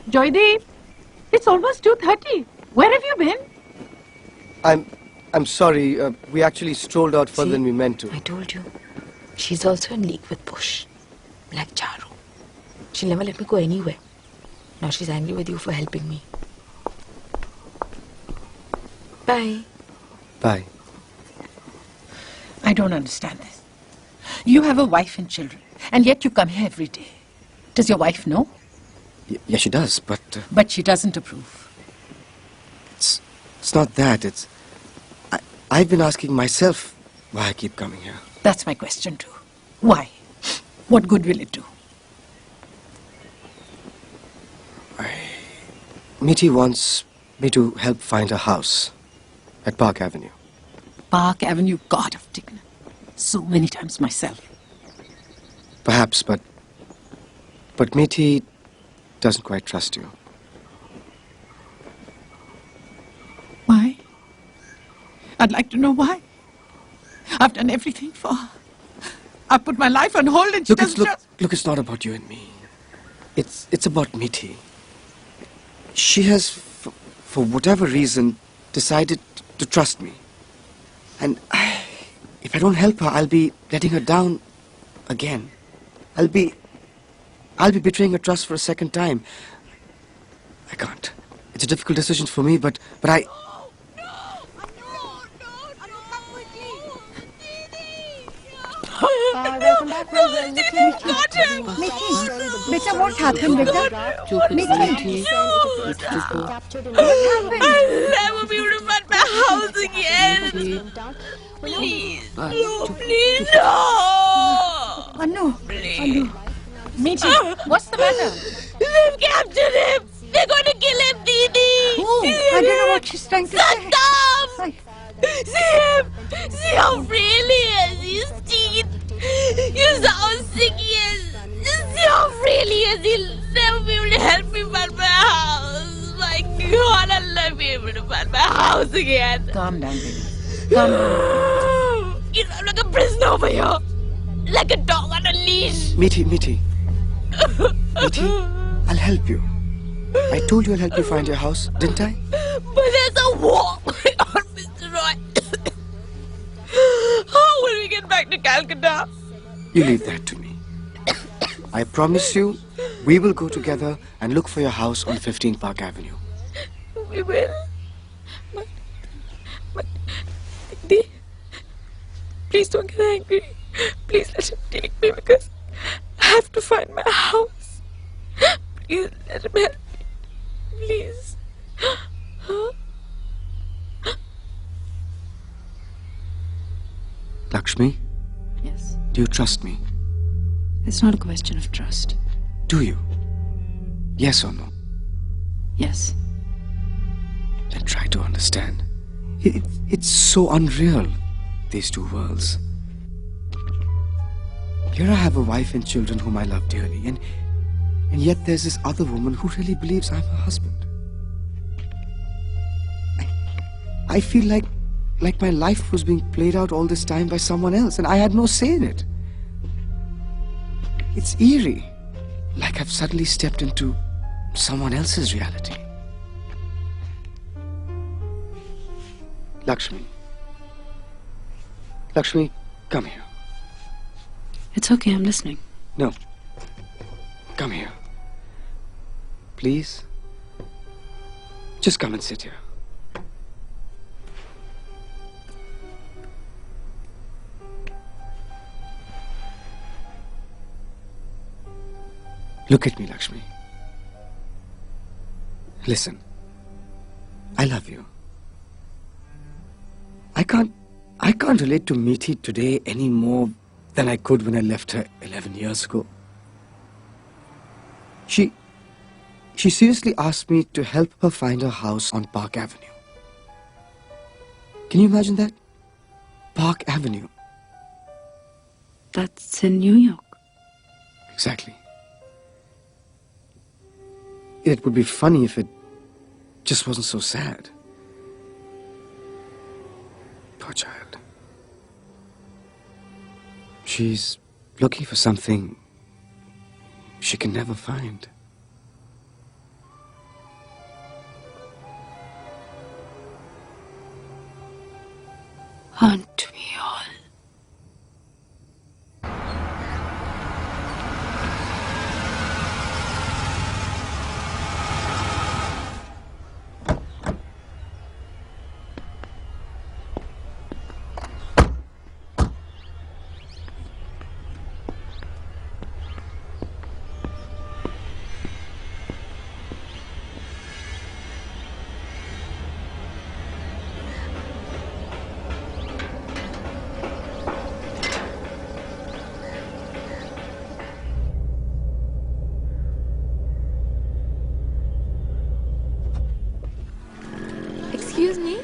Joydeep, it's almost 2:30. Where have you been? I'm sorry. We actually strolled out further than we meant to. I told you. She's also in league with Bush. Like Charu. She'll never let me go anywhere. Now she's angry with you for helping me. Bye. Bye. I don't understand this. You have a wife and children, and yet you come here every day. Does your wife know? Yeah, she does, but... But she doesn't approve. It's not that. I've been asking myself why I keep coming here. That's my question too. Why? What good will it do? Meethi wants me to help find a house at Park Avenue. Park Avenue, God of Dhritiman. So many times myself. Perhaps, but Meethi doesn't quite trust you. Why? I'd like to know why. I've done everything for her. I've put my life on hold and she doesn't trust... Look, it's not about you and me. It's about Meethi. She has, for whatever reason, decided to trust me. And if I don't help her, I'll be letting her down again. I'll be betraying her trust for a second time. I can't. It's a difficult decision for me, but I... Welcome back, Meethi. Beta, what happened, Beta? Meethi. I'll never be able to find my house again. Please. Please, no. Anu. Please. Meethi, what's the matter? They've captured him. They're going to kill him, Didi. Who? I don't know what she's trying to say. Saddam! See him! See how frail he is! His teeth! You see how sick he is! See how frail he is! He'll never be able to help me find my house! My God, I'll never be able to find my house again! Calm down, baby. Calm down. You know, I'm like a prisoner over here! Like a dog on a leash! Meethi, I'll help you. I told you I'll help you find your house, didn't I? But there's a war going on, Mr. Roy. How will we get back to Calcutta? You leave that to me. I promise you, we will go together and look for your house on 15 Park Avenue. We will. But Didi, please don't get angry. Please let him take me because I have to find my house. Please let him help me. Please. Lakshmi? Yes? Do you trust me? It's not a question of trust. Do you? Yes or no? Yes. Then try to understand. It's so unreal, these two worlds. Here I have a wife and children whom I love dearly, and yet there's this other woman who really believes I'm her husband. I feel like my life was being played out all this time by someone else, and I had no say in it. It's eerie, like I've suddenly stepped into someone else's reality. Lakshmi, come here. It's okay, I'm listening. No. Come here. Please. Just come and sit here. Look at me, Lakshmi. Listen, I love you. I can't relate to Meethi today any more than I could when I left her 11 years ago. She seriously asked me to help her find her house on Park Avenue. Can you imagine that? Park Avenue. That's in New York. Exactly. It would be funny if it just wasn't so sad. Poor child. She's looking for something she can never find. Aren't we all? Excuse me?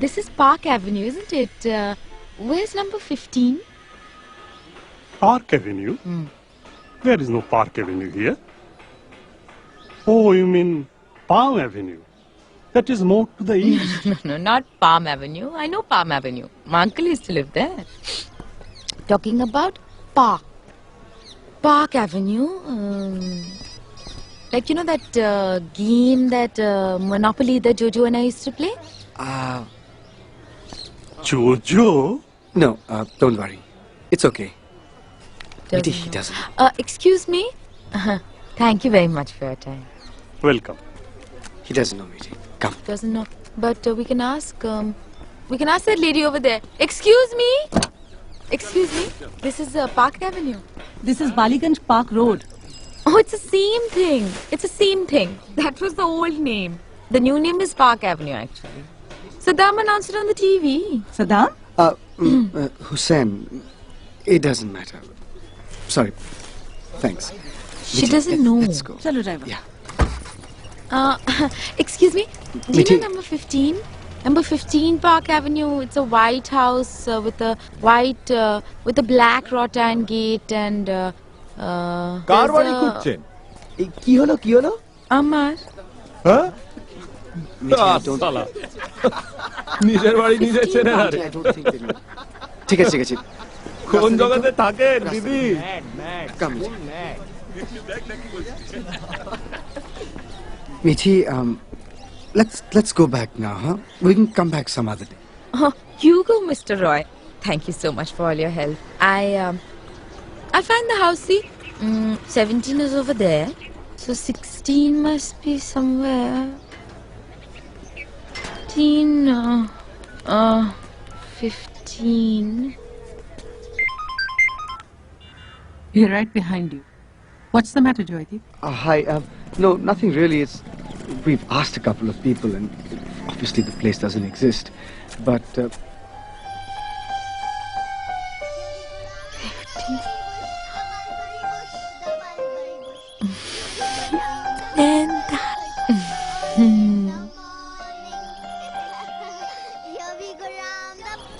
This is Park Avenue, isn't it? Where's number 15? Park Avenue? There is no Park Avenue here. Oh, you mean Palm Avenue? That is more to the east. No, not Palm Avenue. I know Palm Avenue. My uncle used to live there. Talking about Park. Park Avenue. Like, you know that game, that Monopoly that Jojo and I used to play? Jojo? No, don't worry. It's okay. He doesn't. Excuse me? Thank you very much for your time. Welcome. He doesn't know, Meethi. Come. Doesn't know. But we can ask that lady over there. Excuse me? Excuse me? This is Park Avenue. This is Baliganj Park Road. Oh, it's the same thing. It's the same thing. That was the old name. The new name is Park Avenue, actually. Saddam announced it on the TV. Saddam? Hussein, it doesn't matter. Sorry. Thanks. She Meethi, doesn't know. Let's go. Chalo, driver. Yeah. Excuse me? Do you know number 15? Number 15 Park Avenue. It's a white house with a black rattan gate and কারবাড়ি খুঁজছেন কি হলো আমার হ্যাঁ সালা নিজের বাড়ি নিজে চেনে না রে ঠিক আছে কোন জগতে থাকেন দিদি Meethi, let's go back now, huh? We can come back some other day. Oh, you go, Mr. Roy. Thank you so much for all your help. I find the house, see? 17 is over there. So 16 must be somewhere. 15. We're right behind you. What's the matter, Joydeep? Hi. No, nothing really. We've asked a couple of people, and obviously the place doesn't exist. But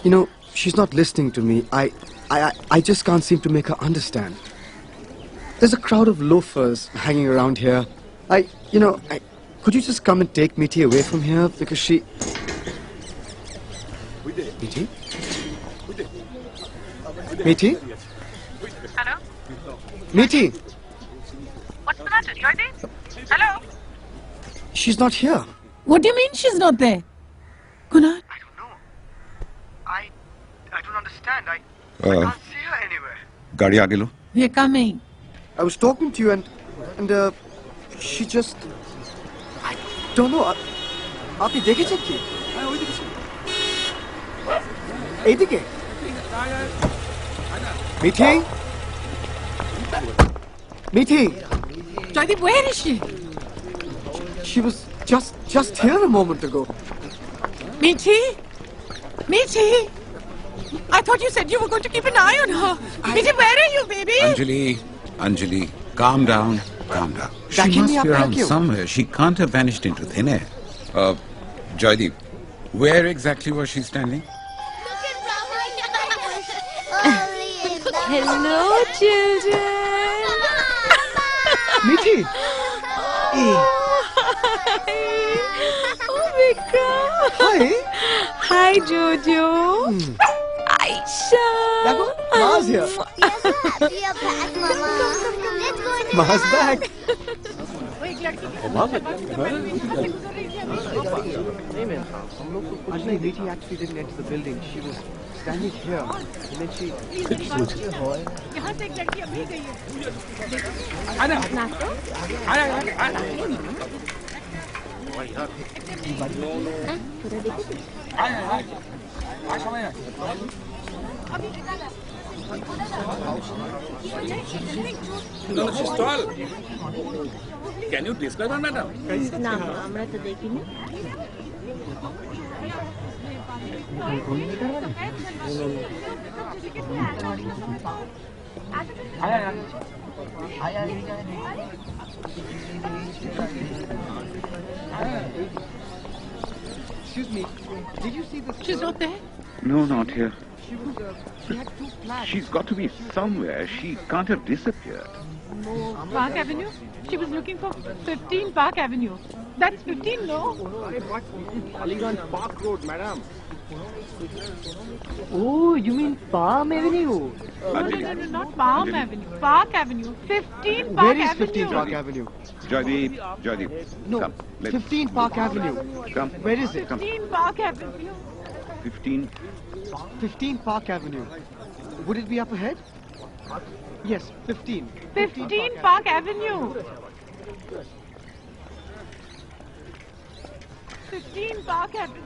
you know, she's not listening to me. I just can't seem to make her understand. There's a crowd of loafers hanging around here. Could you just come and take Meethi away from here? Because she... Meethi? Meethi? Hello? Meethi? What's the matter, Joydeep? Hello? She's not here. What do you mean she's not there? Kunal? I don't know. I don't understand. I can't see her anywhere. गाड़ी आगे लो. We're coming. I was talking to you and she just... I don't know. আপনি দেখেছেন কি? হ্যাঁ, ওই দেখেছি। এইদিকে? Meethi? Meethi! Joydeep, where is she? She was just here a moment ago. Meethi? Meethi? I thought you said you were going to keep an eye on her. Meethi, where are you, baby? Anjali, calm down, calm down. She must be around somewhere. She can't have vanished into thin air. Joydeep, where exactly was she standing? Hello, children. Meethi! Oh, Vikram. Hi. Hi, Jojo. Aisha. Ma's here. We are back, Mama. Let's go in the Ma's house. back. Anjali, Meethi actually didn't enter the building. She was standing here. And then she... यहाँ से एक लड़की अभी गई है। No, she's tall. Can you describe her, madam? না আমরা তো দেখিনি Excuse me, did you see this? She's not there. No, not here. She had two flags. She's got to be somewhere. She can't have disappeared. Park Avenue? She was looking for 15 Park Avenue. That's 15, no? Aliganj Park Road, madam. Oh, you mean Palm Avenue? No, not Palm Avenue. Park Avenue. 15 Park Where is Avenue. 15 Park Avenue? Joydeep, No, come. 15 Park Avenue. Come. Where is it? 15 Park Avenue. 15 Park Avenue. Would it be up ahead? Yes, 15. 15 Park Avenue. 15 Park Avenue.